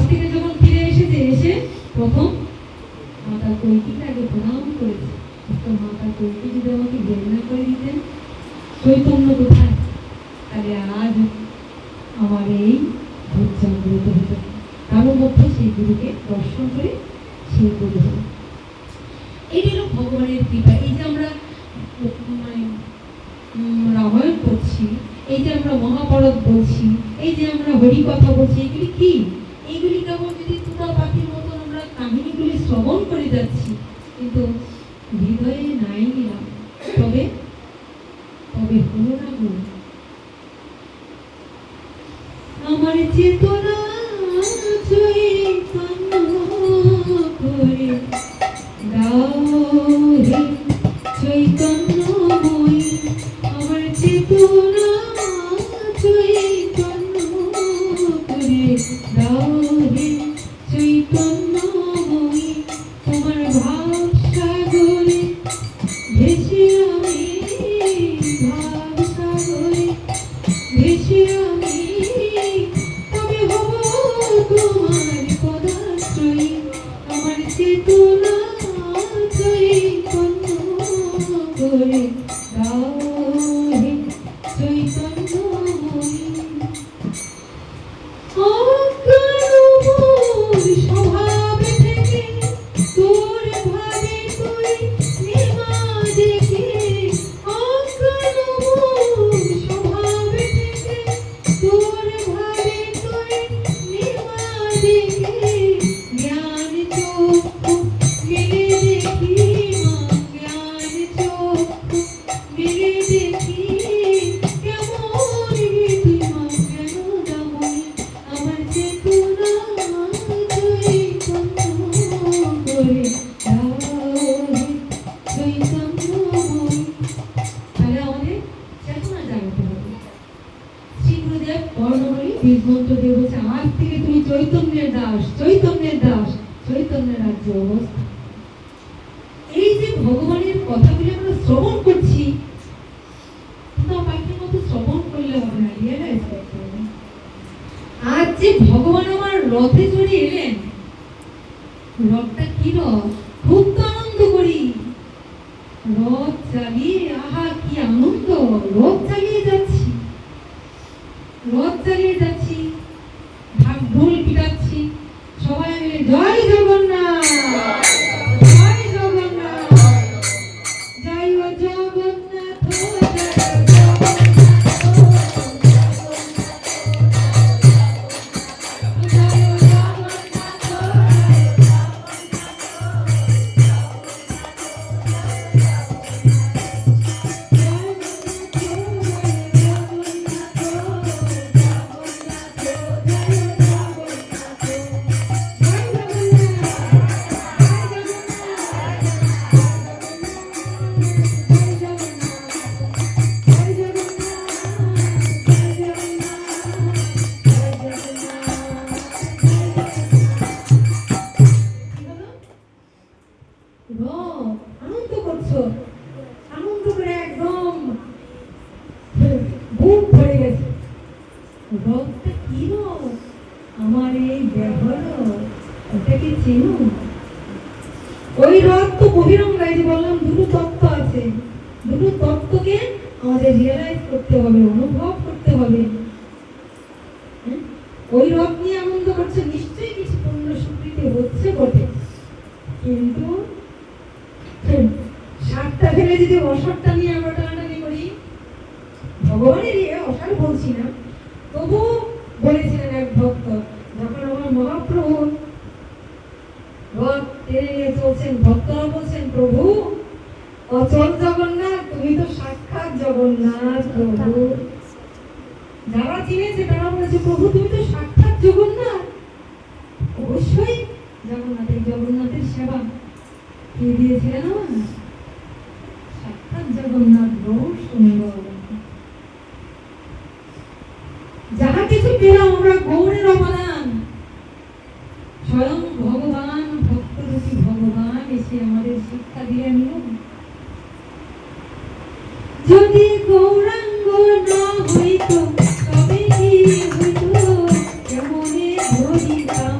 থেকে যখন ফিরে এসেছে, এসে প্রথম মাতা কৈকেয়ীকে আগে প্রণাম করেছে। তো মাতা কৈকেয়ী যদি আমাকে ঘৃণা করে দিতেন, চৈতন্য কোথায়, তাহলে আজ আমার এই ভোগ জাগ্রত হতো। তারও মধ্যে সেই গুরুকে দর্শন করে সেই গুরু হল। এই হলো ভগবানের কৃপা। এই যে আমরা মানে রামায়ণ করছি, এই যে আমরা মহাভারত বলছি, এই যে আমরা হরি কথা বলছি, এগুলি কি? এইগুলি কেবল যদি তুতা পাখির মতন আমরা কাহিনীগুলি শ্রবণ করে যাচ্ছি, কিন্তু হৃদয়ে নাই নিলাম, তবে তবে হলো না গো। আমার চেতনা চৈতন্য করে দাও হে চৈতন্যময়ী, আমার চেতনা চৈতন্য করে দাও হে চৈতন্যময়ী, তোমার ভাব সাগরে ভেসে আমি, ভাব সাগরে ভেসে আমি, তবে হব তোমার পদাশ্রয়ী, আমার চেতনা চৈতন্য করে দাও হে চৈতন্যময়ী। স্বভাব থেকে তোর ভাবে তুই নিমা দেখে, অজ্ঞান স্বভাব থেকে তোর ভাবে তুই নিমা দেখে, জ্ঞান চক্ষু মেলে দেখি মা, জ্ঞান চক্ষু মেলে দেখি, কেমন রীতিমা কেন দামনি, আমার চেতনা চৈতন্য করে দাও হে চৈতন্যময়ী। তাহলে আমাদের চেতনা জানতে হবে। শ্রী গুরুদেব বর্ণময়ী বীজমন্ত্র দেব হচ্ছে, আজ থেকে তুমি চৈতন্যের দাস, চৈতন্যের দাস, চৈতন্যের রাজ্য অবস্থা। এই যে ভগবানের কথাগুলি আমরা শ্রবণ করছি, কিন্তু পাখির মতো শ্রবণ করলে হবে না, রিয়েলাইজ করতে হবে। আজ যে ভগবান আমার রথে চড়ে এলেন, রথটা কি রথ? খুব তো আনন্দ করি, রথ চালিয়ে, আহা কি আনন্দ, রথ চালিয়ে যাচ্ছি, রথ চালিয়ে যাচ্ছি, ঢাক ঢোল পিটাচ্ছি, সবাই মিলে জয় জগন্নাথ, জয় জগন্নাথ, জয় জগন্নাথ, আনন্দ করছো, আনন্দ করে একদম বুক ভরে গেছে। রথটা কি রথ? আমার এই দেহ রথ, ওটাকে চেনো? ওই রথ তো বহিরঙ্গায়, যে বললাম দুটো তত্ত্ব আছে, দুটো তত্ত্বকে আমাদের রিয়েলাইজ করতে হবে, অনুভব করতে হবে। ওই রথ নিয়ে আনন্দ করছে, নিশ্চয়ই কিছু পূর্ণ স্বীকৃতি হচ্ছে বটে, কিন্তু সাতটা ফেলে যদি অসারটা নিয়ে আমরা টানাটানি করি, ভগবানেরই অসার বলছি না, তবু বলেছিলেন এক ভক্ত, যখন আমার মহাপ্রভু রথ টেনে নিয়ে চলছেন, ভক্তরা বলছেন, প্রভু অচল জগন্নাথ, তুমি তো সাক্ষাৎ জগন্নাথ প্রভু। যারা চিনেছে তারা বলেছে, প্রভু তুমি তো সাক্ষাৎ জগন্নাথ। অবশ্যই জগন্নাথের, জগন্নাথের সেবা কে দিয়েছিলেন? সাক্ষাৎ জগন্নাথ, বহু সুন্দর। যাহা কিছু পেলাম আমরা গৌরের অবদান, স্বয়ং ভগবান, ভক্তরূপী ভগবান এসে আমাদের শিক্ষা দিলেন। যদি গৌরাঙ্গ না হইতো তবে কি হইতো, কেমনে ধরিতাম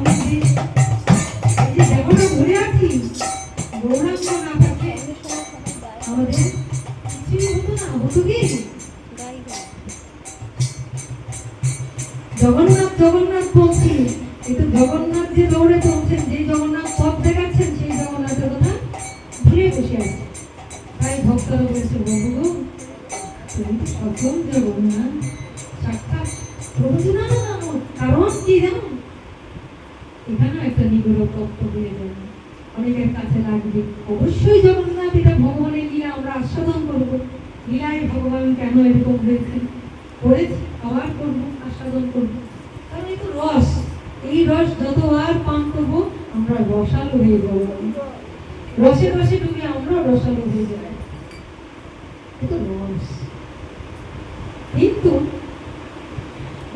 জগন্নাথ জগন্নাথ বলছি, কিন্তু জগন্নাথ যে দৌড়ে চলছেন, যে জগন্নাথ পথ দেখাচ্ছেন, সেই জগন্নাথের কথা ভুলে বসে আছে। তাই ভক্তরা বলেছে, প্রভু গো, তুমি তো সকল জগন্নাথ, সাক্ষাৎ প্রভু। না না না, কারণ কি জানো, এখানেও একটা নিগুড় তত্ত্ব দিয়ে যাবে, অনেকের কাছে লাগবে। অবশ্যই জগন্নাথ, এটা ভগবানের লীলা, আমরা আস্বাদন করবো। লীলায় ভগবান কেন এরকম হয়েছে, করেছি, আবার করবো, আস্বাদন করবো। কারণ এই তো রস, এই রস যতবার পান করবো আমরা রসালো হয়ে যাবো। রসে রসে ডুবে আমরা রসালো হয়ে যাবো, এই তো রস। কিন্তু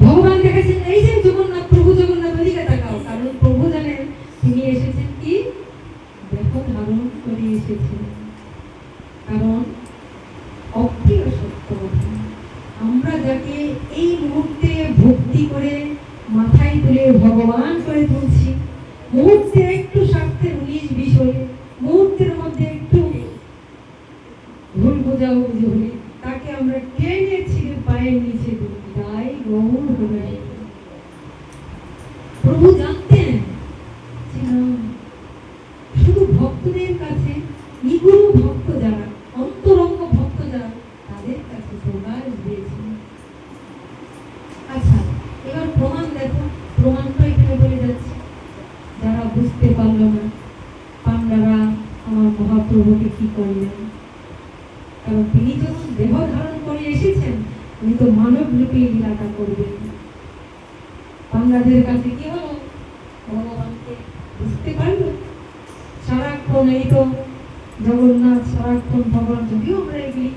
ভগবান দেখেছেন, এই যে জগন্নাথ, প্রভু জগন্নাথ, ওদিকে তাকাও। কারণ প্রভু জানেন তিনি এসেছেন কি দেহ ধারণ করে এসেছেন। কারণ অপ্রিয় সত্য কথা, আমরা যাকে এই মুহূর্তে ভক্তি করে মাথায় তুলে ভগবান করে তুলছি, মুহূর্তে একটু স্বার্থের 19-20 হলে, মুহূর্তের মধ্যে একটু ভুল বোঝাবুঝি হলে, তাকে আমরা টেনে ছিঁড়ে পায়ের নিচে দিই। তাই গৌর হয়ে প্রভু জানতেন যে না, শুধু ভক্তদের কাছে, নিগুড় ভক্ত যারা, অন্তরঙ্গ ভক্ত যারা, তাদের কাছে প্রকাশ দিয়েছেন। আচ্ছা, এবার প্রমাণ দেখো। প্রমাণটা এখানে বলে যাচ্ছে, যারা বুঝতে পারল না, পান্ডারা আমার মহাপ্রভুকে কি করলেন। কারণ তিনি যখন দেহ ধারণ করে এসেছেন, তিনি তো মানব রূপে লীলাটা করবেন। পান্ডাদের কাছে কি হলো, ভগবানকে বুঝতে পারল। সারাক্ষণ এই তো জগন্নাথ, সারাক্ষণ ভগবান, যদিও আমরা এগুলি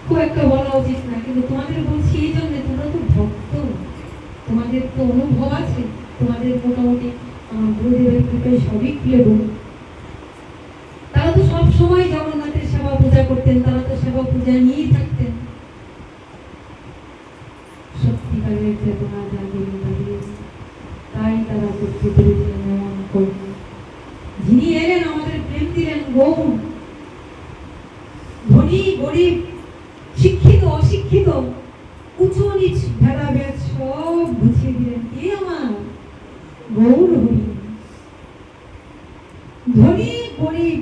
খুব একটা বলা উচিত না, কিন্তু তোমাদের বলছি এই জন্য, তোমরা তো ভক্ত, তোমাদের তো অনুভব আছে, তোমাদের মোটামুটি আমার গুরুদেবের কৃপায় সবই খুলে বলো। তারা তো সব সময় জগন্নাথের সেবা পূজা করতেন, তারা তো সেবা পূজা নিয়েই থাকতেন। সত্যিকারের চেতনা জাগিয়ে দাঁড়িয়ে, তাই তারা করতে পেরেছিলেন এমন কর্ম। যিনি এলেন আমাদের প্রেম দিলেন গৌর, ধনী গরিব, শিক্ষিত অশিক্ষিত, উঁচু নিচ ভেদাভেদ সব বুঝিয়ে দিলেন কে, আমার গৌর হরি। ধনী গরিব,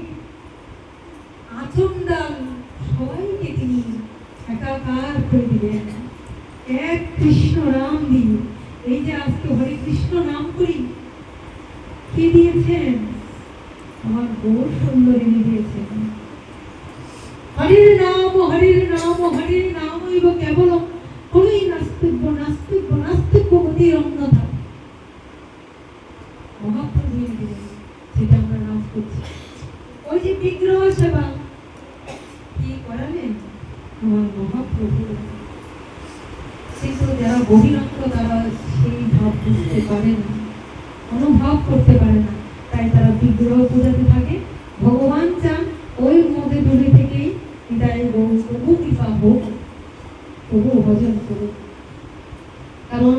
আচন্ডাল, সবাইকে তিনি একাকার করে দিলেন এক কৃষ্ণ নাম দিয়ে। এই যে আজকে হরে কৃষ্ণ নাম করি, কে দিয়েছেন, আমার গৌর সুন্দরী দিয়েছেন। হরির নাম হরির নাম হরির নাম হইব কেবল, কোনই নাস্তিক্য নাস্তিক্য নাস্তিক্য গতির অন্যথা। মহাপ্রভু দিলেন, যেটা আমরা নাম করছি। ওই যে বিগ্রহ সেবা কি করালেন, আমার মহাপ্রভু। কিন্তু যারা বহিরঙ্গ, তারা সেই ভাব বুঝতে পারে না, অনুভব করতে পারে না, তাই তারা বিগ্রহ পূজাতে থাকে। ভগবান চান ওই মধ্যে ডুবে থেকেই হৃদয়ে গৌর প্রভু কৃপা হোক, প্রভু ভজন করুক। কারণ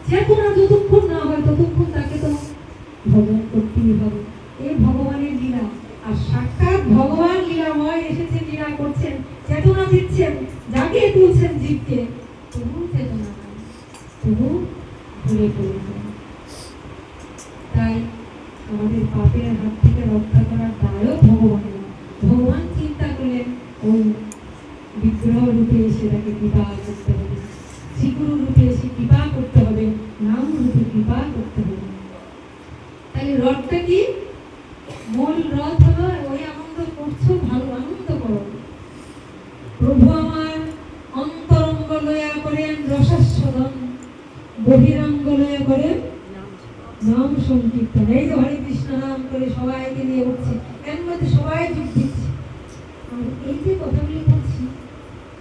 চেতনা যতক্ষণ না হয় ততক্ষণ তাকে তো ভজন করতেই হবে। এই ভগবানের লীলা, আর সাক্ষাৎ ভগবান লীলাময় এসেছেন, লীলা করছেন, চেতনা দিচ্ছেন, জাগিয়ে তুলছেন জীবকে। প্রভু চেতনা নাই, প্রভু ভুলে পড়েছেন। তাই আমাদের পাপের হাত থেকে রক্ষা করার দায়ও ভগবানের। ভগবান চিন্তা করলেন ওই বিগ্রহ রূপে এসে তাকে কৃপা করতে হবে, শ্রীগুরু রূপে এসে কৃপা করতে হবে, নাম রূপে কৃপা করতে হবে। তাহলে রথটা কি, মূল রথ হলো ওই আনন্দ করছো, ভালো আনন্দ করো। প্রভু আমার অন্তরঙ্গ লয়া করেন রসাস্বাদন, বহিরঙ্গ লয়া করেন নাম সংকীর্তন। এই যে হরে কৃষ্ণ নাম করে সবাইকে নিয়ে উঠছে, এর মধ্যে সবাই যোগ দিচ্ছে। এই যে কথাগুলি বলছি,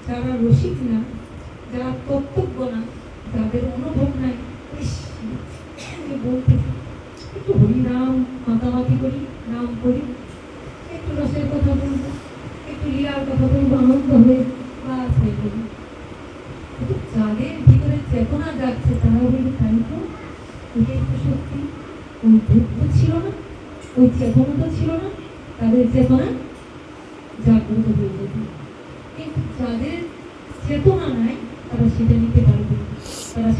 যারা রসিক না, যারা তত্ত্বজ্ঞ না, যাদের অনুভব নাই, বলতে একটু হরিনাম মাতামাতি করি, নাম করি, একটু রসের কথা বলবো, একটু লীলার কথা বলবো, আনন্দ হয়ে বাস হয়ে যাবে। কিন্তু যাদের ভিতরে চেতনা যাচ্ছে, তারা বলি তাই তো, এটাই তো সত্যি। ওই দুঃখ ছিল না, ওই চেতনা তো ছিল না, তাদের চেতনা জাগ্রত হয়ে যাবে। কিন্তু যাদের চেতনা নাই, তারা সেটা নিতে পারবে, তারা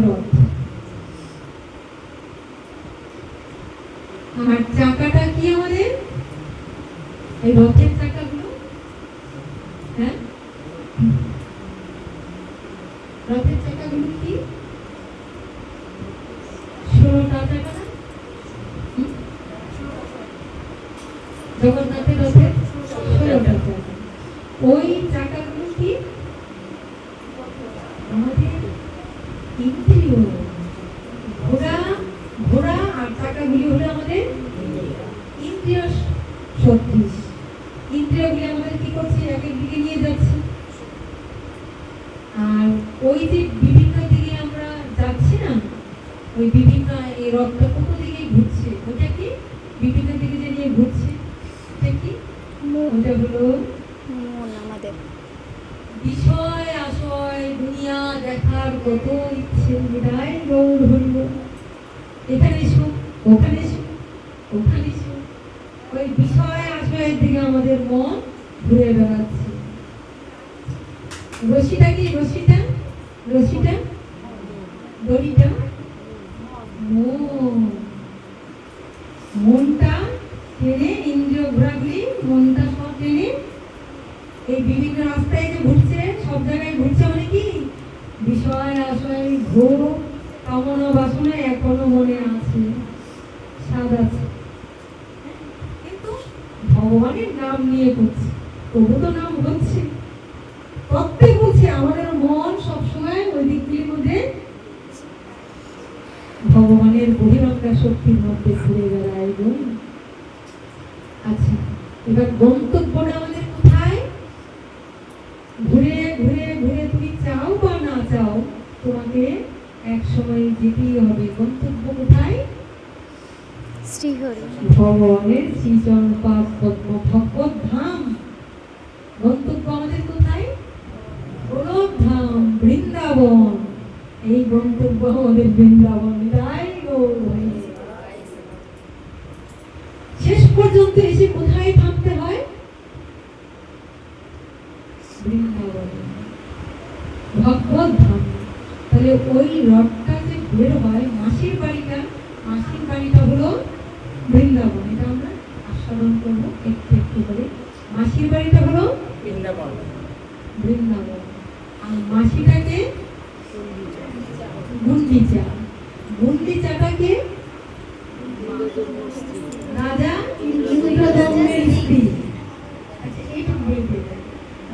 রথ। আর চাকাটা কি আমাদের? এই রথের চাকাগুলো, হ্যাঁ, রথের চাকাগুলো কি? 16টা চাকা না? জগন্নাথের রথের 16টা চাকা। ওই চাকাগুলো কি? আমাদের ইন্দ্রিয়। ঘোড়া ঘোড়া আর চাকাগুলি হলো আমাদের ইন্দ্রিয় সদৃশ। ইন্দ্রিয়গুলি আমাদের কি করছে? এক এক দিকে নিয়ে যাচ্ছে। আর ওই যে বিভিন্ন দিকে আমরা যাচ্ছি না, ওই বিভিন্ন এই রথটা কত দিকে ঘুরছে, ওটা কি? বিভিন্ন দিকে যে নিয়ে ঘুরছে, ওটা কি? ওটা হলো মন আমাদের। বিষয় আশয় দুনিয়া দেখার কত ইচ্ছে, বিদায় গৌর হইল। এখানে সুখ, ওখানে সুখ, ওখানে সুখ, ওই বিষয় আশয়ের দিকে আমাদের মন ঘুরে বেড়াচ্ছে। রশিটা কি? রশিটা রশিটা দড়িটা মনটা টেনে, ইন্দ্রিয় ঘোরাঘুরি, মনটা সব টেনে এই বিভিন্ন রাস্তায় যে ঘুরছে, সব জায়গায় ঘুরছে, মানে কি? বিষয় আশয় ঘোর কামনা বাসনা এখনো মনে আছে, স্বাদ আছে, কিন্তু ভগবানের নাম নিয়ে করছে, তবু তো নাম হচ্ছে। তত্ত্বে বলছে আমাদের মন সবসময় ওই দিকগুলির মধ্যে ভগবানের বহিরঙ্গা শক্তির মধ্যে ঘুরে বেড়ায়। আচ্ছা, এবার গন্তব্যটা আমাদের কোথায়? ঘুরে ঘুরে ঘুরে তুমি চাও বা না চাও, তোমাকে এক সময় যেতেই হবে। গন্তব্য কোথায়? শ্রীহরি, ভগবানের শ্রীচরণ পাদ পদ্ম, ভগবত ধাম। গন্তব্য আমাদের কোথায়? গোলক ধাম, বৃন্দাবন। এই গন্তব্য আমাদের বৃন্দাবন। শেষ পর্যন্ত এসে কোথায় থামতে হয়? বৃন্দাবন, ভগবত ধাম। তাহলে ওই রথটা যে বের হয়, মাসির বাড়িটা হলো বৃন্দাবন। এটা আমরা আস্বাদন করবো একটু একটু করে। মাসির বাড়িটা হলো বৃন্দাবন, বৃন্দাবন। আর মাসিটাকে গুন্ডিচা, গুন্ডিচাটাকে রাজা ইন্দ্রদম্নের স্ত্রী। আচ্ছা, এইটা বলতে চাই,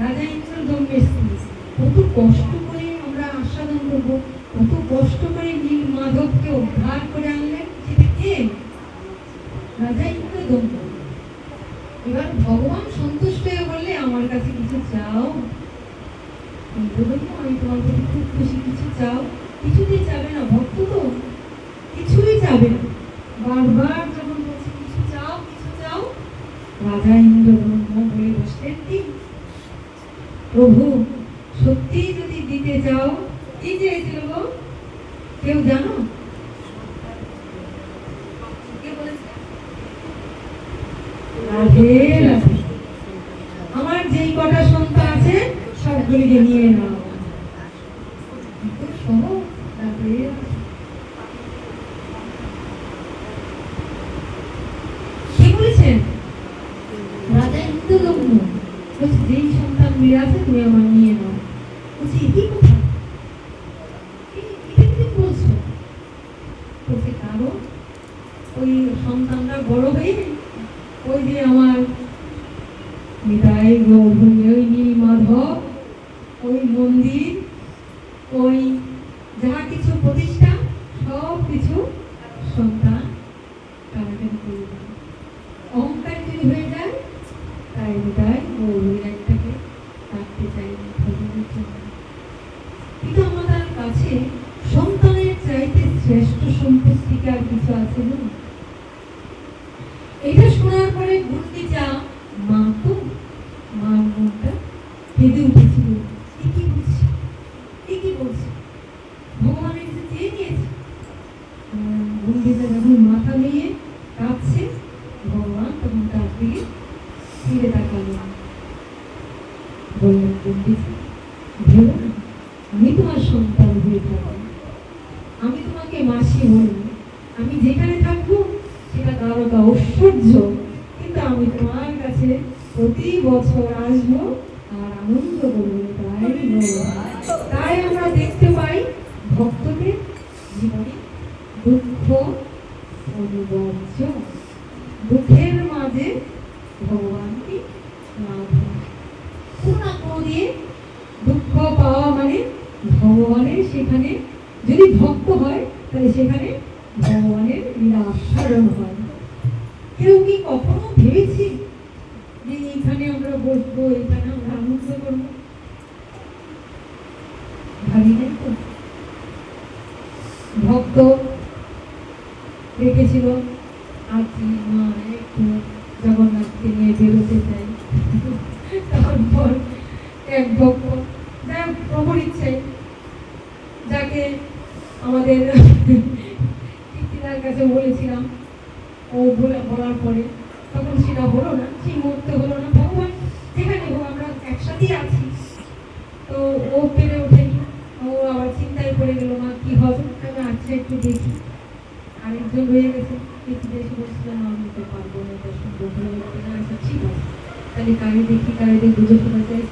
রাজা ইন্দ্রদম্নের স্ত্রী। কত কষ্ট করে আমরা আস্বাদন করবো, কত কষ্ট করে নীল মাধবকে উদ্ধার করে আনলেন। সেটা কে? রাজা ইন্দ্রদম্ন। এবার ভগবান সন্তুষ্ট হয়ে বললে, আমার কাছে কিছু চাও? ইন্দ্রদম্ন, আমি তোমার প্রতি খুব খুশি, কিছু চাও? কিছুতেই চাবে না, ভক্ত তো কিছুই চাবে না। বারবার যখন বলছে কিছু চাও, কিছু চাও, রাজা ইন্দ্রদম্ন বলে বসলেন কি, প্রভু সত্যি যদি দিতে চাও, কি চেয়েছিল গো? কেউ জানো? কে বলেছে? রাধে রাধে। আমার যেই কটা সন্তান আছে সবগুলিকে নিয়ে নাও। কি বলেছেন রাজা ইন্দ্রদম্ন? বলছে যেই সন্তানগুলি আছে তুমি আমার নিয়ে নাও। বলছে কি কথা? বলছো? বলছে কারণ ওই সন্তানরা বড় হয়ে ওই যে আমার নিতাই গৌর, ওই নীল মাধব, ওই মন্দির, ওই যাহা কিছু প্রতিষ্ঠা, সব কিছু সন্তান টানাটানি করে দেয়। অহংকার যদি হয়ে যায়, তাই নিতাই গৌর একটাকে রাখতে চাই ভগবানের জন্য। পিতামাতার কাছে সন্তানের চাইতে শ্রেষ্ঠ সম্পত্তি আর কিছু আছে না? এটা শোনার পরে গুন্ডিচা মা তো, মার মনটা কেঁদে উঠেছিল। কি বলছে, কি বলছে? ভগবানের কাছে চেয়ে নিয়েছে। গুন্ডিচা যখন মাথা নিয়ে কাঁদছে, ভগবান তখন তার দিকে ফিরে তাকালেন, বললেন গুন্ডিচা ভেবো না, আমি তোমার সন্তান হয়ে থাকি, আছে প্রতি বছর আসবো আর আনন্দ করবো, তাই ভগবান। তাই আমরা দেখতে পাই ভক্তদের জীবনে দুঃখ অনিবার্য, দুঃখের মাঝে ভগবানকে লাভ হয়। কোনো না কোনো দিয়ে দুঃখ পাওয়া মানে ভগবানের সেখানে যদি ভক্ত হয় তাহলে সেখানে ভগবানের লীলা আস্বাদন হয়। কেউ কি কখনো ভেবেছি যে এখানে আমরা বসবো, এখানে আমরা আনন্দ করবো? ভাবি নাই তো। ভক্ত দেখেছিল আজকে মা একটু জগন্নাথকে নিয়ে বেরোতে চাই। তারপর এক ভক্ত যা প্রভুর ইচ্ছে, যাকে আমাদের কীর্তিদার কাছে বলেছিলাম, ও বলার পরে তখন সেটা হলো না, সেই মুহূর্তে হলো না। ভগবান যেখানে হোক আমরা একসাথেই আছি, তো ও পেরে ওঠেনি। ও আবার চিন্তায় পড়ে গেল, মা কি হবে? আমি আচ্ছা একটু দেখি। আরেকজন রয়ে গেছে, কীর্তিদা এসে বলছিলাম আমি তো পারবো না, এটা সুন্দর হয়ে উঠবে না। আচ্ছা ঠিক আছে, তাহলে কারে দেখি কারে দেখি বুঝে শোনা যায়।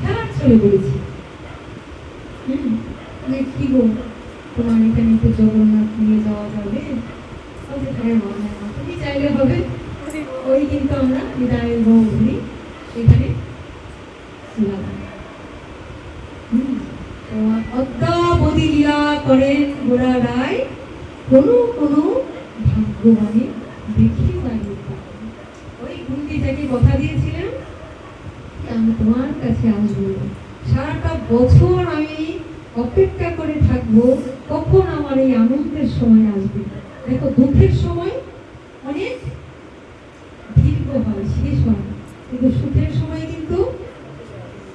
খেলার চলে বলেছি, কি গো তোমার এখানে তো জগন্নাথ নিয়ে যাওয়া যাবে? হ্যাঁ মা, হ্যাঁ মা, তুমি চাইলে হবে। ওই কিন্তু আমরা বিদায়ের ঘুরি সেখানে অদ্যাবধি লীলা করেন গোরা রায়, কোনো কোনো ভাগ্যবানে দেখি দাঁড়িয়ে। ওই গুন্ডিটাকে কথা দিয়েছিলাম আমি তোমার কাছে আসবো, সারাটা বছর আমি অপেক্ষা করে থাকবো কখন আমার এই আনন্দের সময় আসবে। দেখো দুঃখের সময় অনেক দীর্ঘ হয়, শেষ হয়, কিন্তু সুখের সময় কিন্তু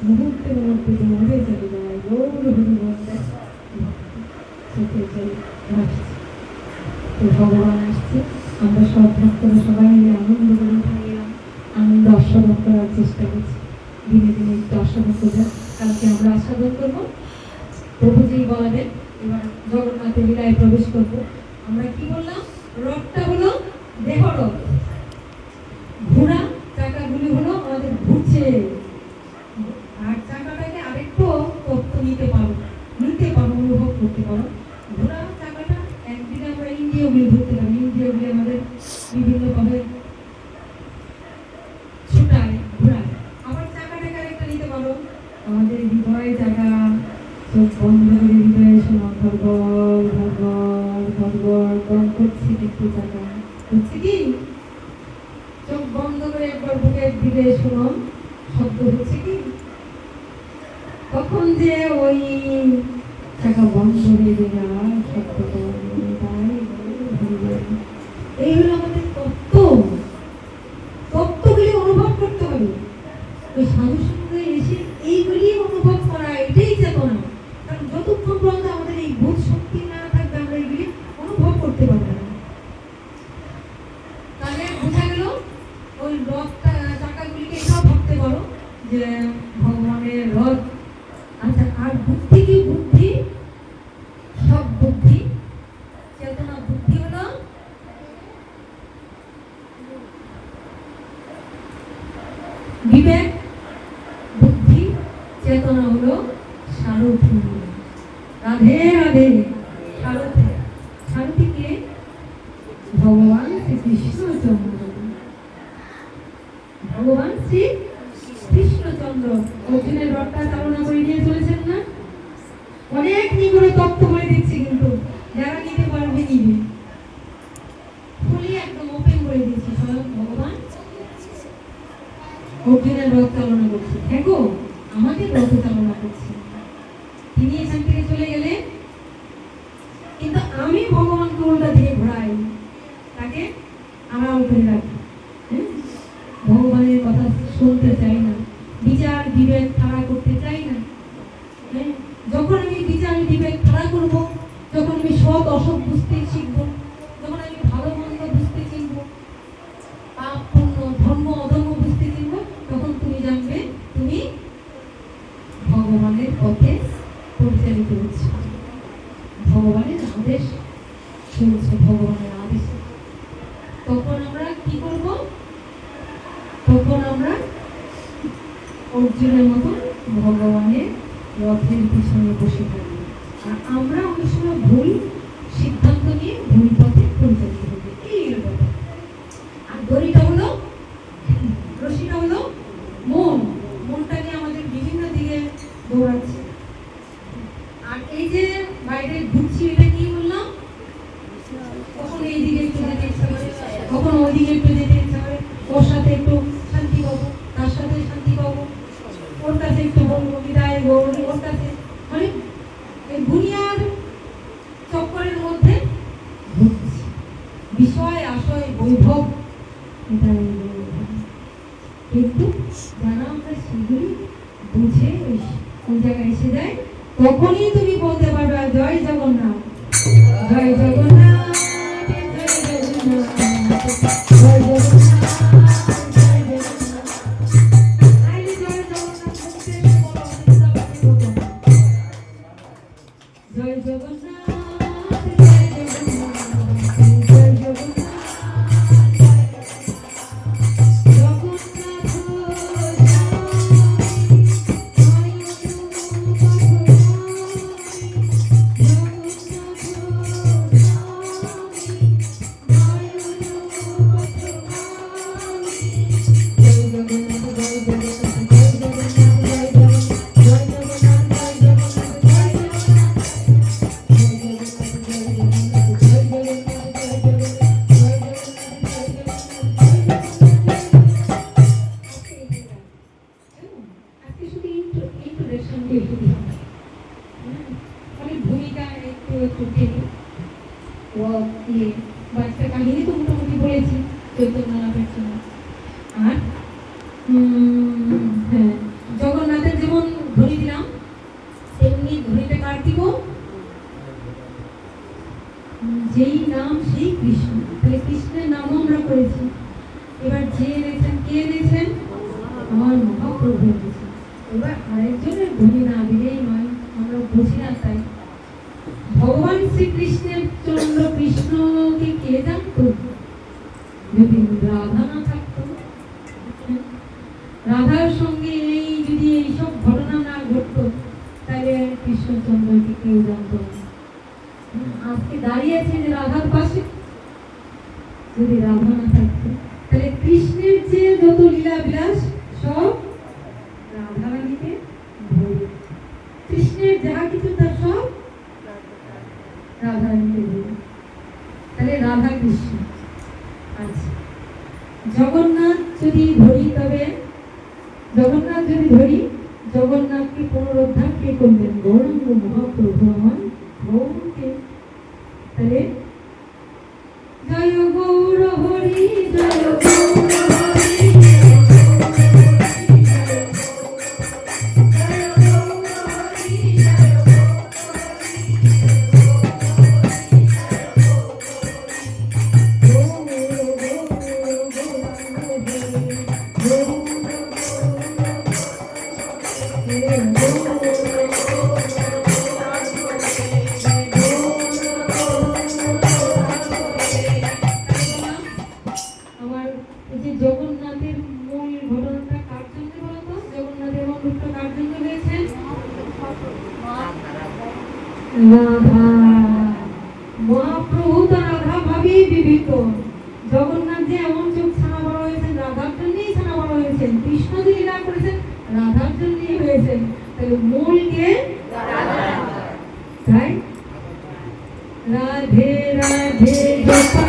মুহূর্তে মুহূর্তে দৌড়ে চলে যায়। গৌর হরিবল সুখের জল আসছে, তো ভগবান আসছে। আমরা সব ভক্তরা সবাই মিলে আনন্দ করে থাকলাম, আনন্দ আস্বাদন করার চেষ্টা করছি। দিনে দিনে একটু আস্বাদন করবো, কালকে আমরা আস্বাদন করবো প্রভুজি বলাবেন। এবার জগন্নাথের লীলায় প্রবেশ করবো। আমরা কি বললাম? রথটা হলো দেহ রথ, ঘোড়া চাকাগুলি হলো আমাদের ঘুরছে, আর চাকাটাকে আরেকটু তথ্য নিতে পারো, অনুভব করতে পারো। ঘোড়া চাকাটা একদিকে আমরা ইন্দ্রিয়গুলি ধরতে পারি, ইন্দ্রিয়গুলি আমাদের বিভিন্নভাবে ছুটায় ঘোরায়। আবার চাকাটাকে আরেকটা নিতে পারো আমাদের হৃদয় জায়গা, চোখ বন্ধ করে হৃদয়ে শোনা ঘরঘর ঘরঘর ঘরঘর গম করছি একটু চাকা হচ্ছে কি? চোখ বন্ধ করে একবার বুকের দিকে শোনো শব্দ হচ্ছে কি? তখন যে ওই চাকা বন্ধ হয়ে গেলে শব্দ এই হলো আমাদের তত্ত্ব। তত্ত্বগুলি অনুভব করতে হবে। ওই সাধু সঙ্গে এসে এইগুলি অনুভব করা, এটাই চেতনা। কারণ যতক্ষণ পর্যন্ত আমাদের এই বোধ শক্তি না থাকবে আমরা এইগুলি অনুভব করতে পারবো না। তাহলে বোঝা গেল ওই রথটা চাকাগুলিকে এটাও ভাবতে পারো যে ভগবানের রথ। আচ্ছা, আর বুদ্ধি কি? বুদ্ধি সব বুদ্ধি চেতনা। বুদ্ধি হলো বিবেক, বুদ্ধি চেতনা হলো সারথি। রাধে রাধে। সারথি, সারথিকে ভগবান শ্রীকৃষ্ণচন্দ্র, ভগবান শ্রী কৃষ্ণচন্দ্র অর্জুনের রথটা চালনা করে নিয়ে চলেছেন না? অনেক নিগুড় তত্ত্ব বলে দিচ্ছি, কিন্তু যারা নিতে পারবে নিবে, খুলি একদম ওপেন করে দিচ্ছি। স্বয়ং ভগবান অর্জুনের রথ চালনা করছে। দেখো আমাদের রথ চালনা করছে, তিনি এখান থেকে চলে গেলে কিন্তু আমি ভগবানকে উল্টা দিয়ে ঘোরাই, তাকে আড়াল করে রাখি। ভগবানের কথা শুনতে চাই না, বিচার বিবেক খাড়া করতে চাই না। যখন আমি বিচার বিবেক খাড়া করবো, যখন আমি সৎ অসৎ বুঝতে শিখবো, যখন আমি ভালো মন্দ বুঝতে শিখবো, পাপ পুণ্য ধর্ম অধর্ম বুঝতে শিখবো, তখন তুমি জানবে তুমি ভগবানের পথে পরিচালিত হচ্ছে, ভগবানের আদেশ শুনছো, ভগবানের আদেশ। তখন আমরা কি করবো? তখন আমরা অর্জুনের মতো ভগবানের রথের পিছনে বসে থাকি। আর আমরা অনেক সময় ভুল সিদ্ধান্ত নিয়ে ভুল পথে পরিচালিত হতে, এই ব্যাপার। আর দড়িটা হলো, রশিটা হলো মনটাকে আমাদের বিভিন্ন দিকে দৌড়াচ্ছে। আর এই যে বাইরে ঘুরছি, এটা কি বললাম, কখন এই দিকে একটু যেতে ইচ্ছা করে, কখন ওই দিকে একটু যেতে ইচ্ছা করে, ওর সাথে একটু শান্তি পাবো, তার সাথে শান্তি পাবো, ওর কাছে একটু বলবো বিদায় গৌর, ওর কাছে, মানে এই দুনিয়ার চক্করের মধ্যে ঘুরছি, বিষয় আশয় বৈভব, এটা কিন্তু যারা আমরা সেগুলি বুঝে ওই জায়গায় এসে যায়, তখনই তুমি বলতে পারবে জয় জগন্নাথ, জয় জগন্নাথ, জয় জগন্নাথ, জয় জগন্নাথ, জয় জগন্নাথ। আইলে জয় জগন্নাথ বলতে বড় অসুবিধা হবে না। জয় জগন্নাথ, জয় জগন্নাথ, জয় জগন্নাথ। কাহিনী তো মোটামুটি বলেছি চৈতন্য লাভের জন্য। আর হ্যাঁ, জগন্নাথের যেমন ধরি দিলাম, তেমনি ধরিতে কার দিব, যেই নাম সেই কৃষ্ণ। তাহলে কৃষ্ণের নামও আমরা করেছি। এবার যে এনেছেন, কে এনেছেন? আমার মহাপ্রভু এনেছেন। এবার আরেকজনের ধরি না দিলেই নয়, আমরা বুঝি না। তাই ভগবান শ্রীকৃষ্ণের চন্দ্র কৃষ্ণকে কে জানতো যদি রাধা না থাকতো? রাধার সঙ্গে এই যদি এইসব ঘটনা না ঘটতো, তাহলে কৃষ্ণচন্দ্রকে কেউ জানতো না। আজকে দাঁড়িয়েছে যে রাধার পাশে, যদি রাধা না থাকতো, তাহলে কৃষ্ণের যে যত লীলা বিলাস সব রাধা রানীতে ভরে, কৃষ্ণের যা কিছু তার সব রাধা রানীতে ভরে। তাহলে রাধা কৃষ্ণ। আচ্ছা, জগন্নাথ যদি ধরি, তবে জগন্নাথ যদি ধরি, জগন্নাথকে পুনরুদ্ধার কে করবেন? গৌরাঙ্গ মহাপ্রভু আমার গৌরকে। তাহলে জয় গৌর হরি, জয় গৌর হরি, জগন্নাথের মূল ঘটনাটা কার জন্য বলতো? জগন্নাথের মন্দিরটা কার জন্য হয়েছেন? রাধা। মহাপ্রভু তো রাধা ভাবেই বিবিত। জগন্নাথ যে এমন চোখ ছানা বড় হয়েছেন, রাধার জন্যই ছানা বড় হয়েছেন। কৃষ্ণ যে লীলা করেছেন, রাধার জন্যই হয়েছেন। তাহলে মূল কে? তাই রাধে রাধে জপা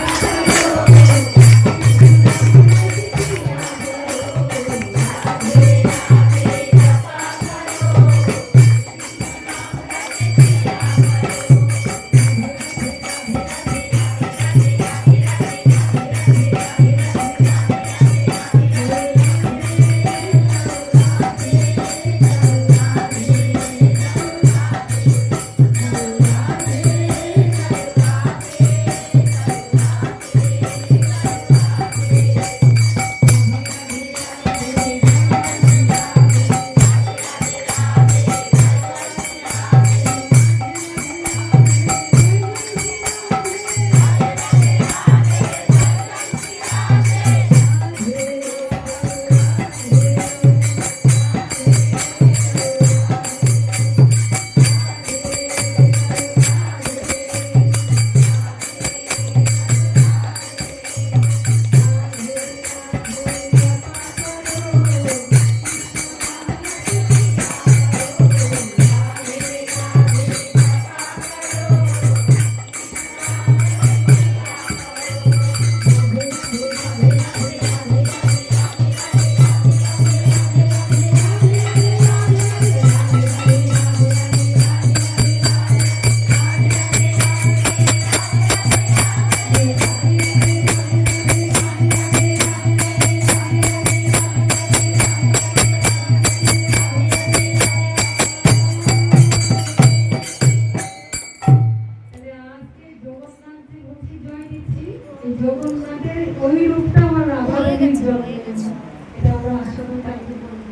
এটা আমরা আশা করে তাকে করব।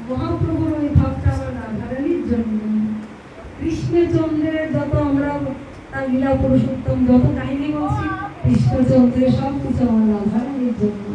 মহাপ্রভুর ওই ভাবটা আমার রাধারানীর জন্য, কৃষ্ণচন্দ্রের যত আমরা তার লীলা পুরুষোত্তম যত কাহিনী বলছি, কৃষ্ণচন্দ্রের সব কিছু আমার রাধারানীর জন্য।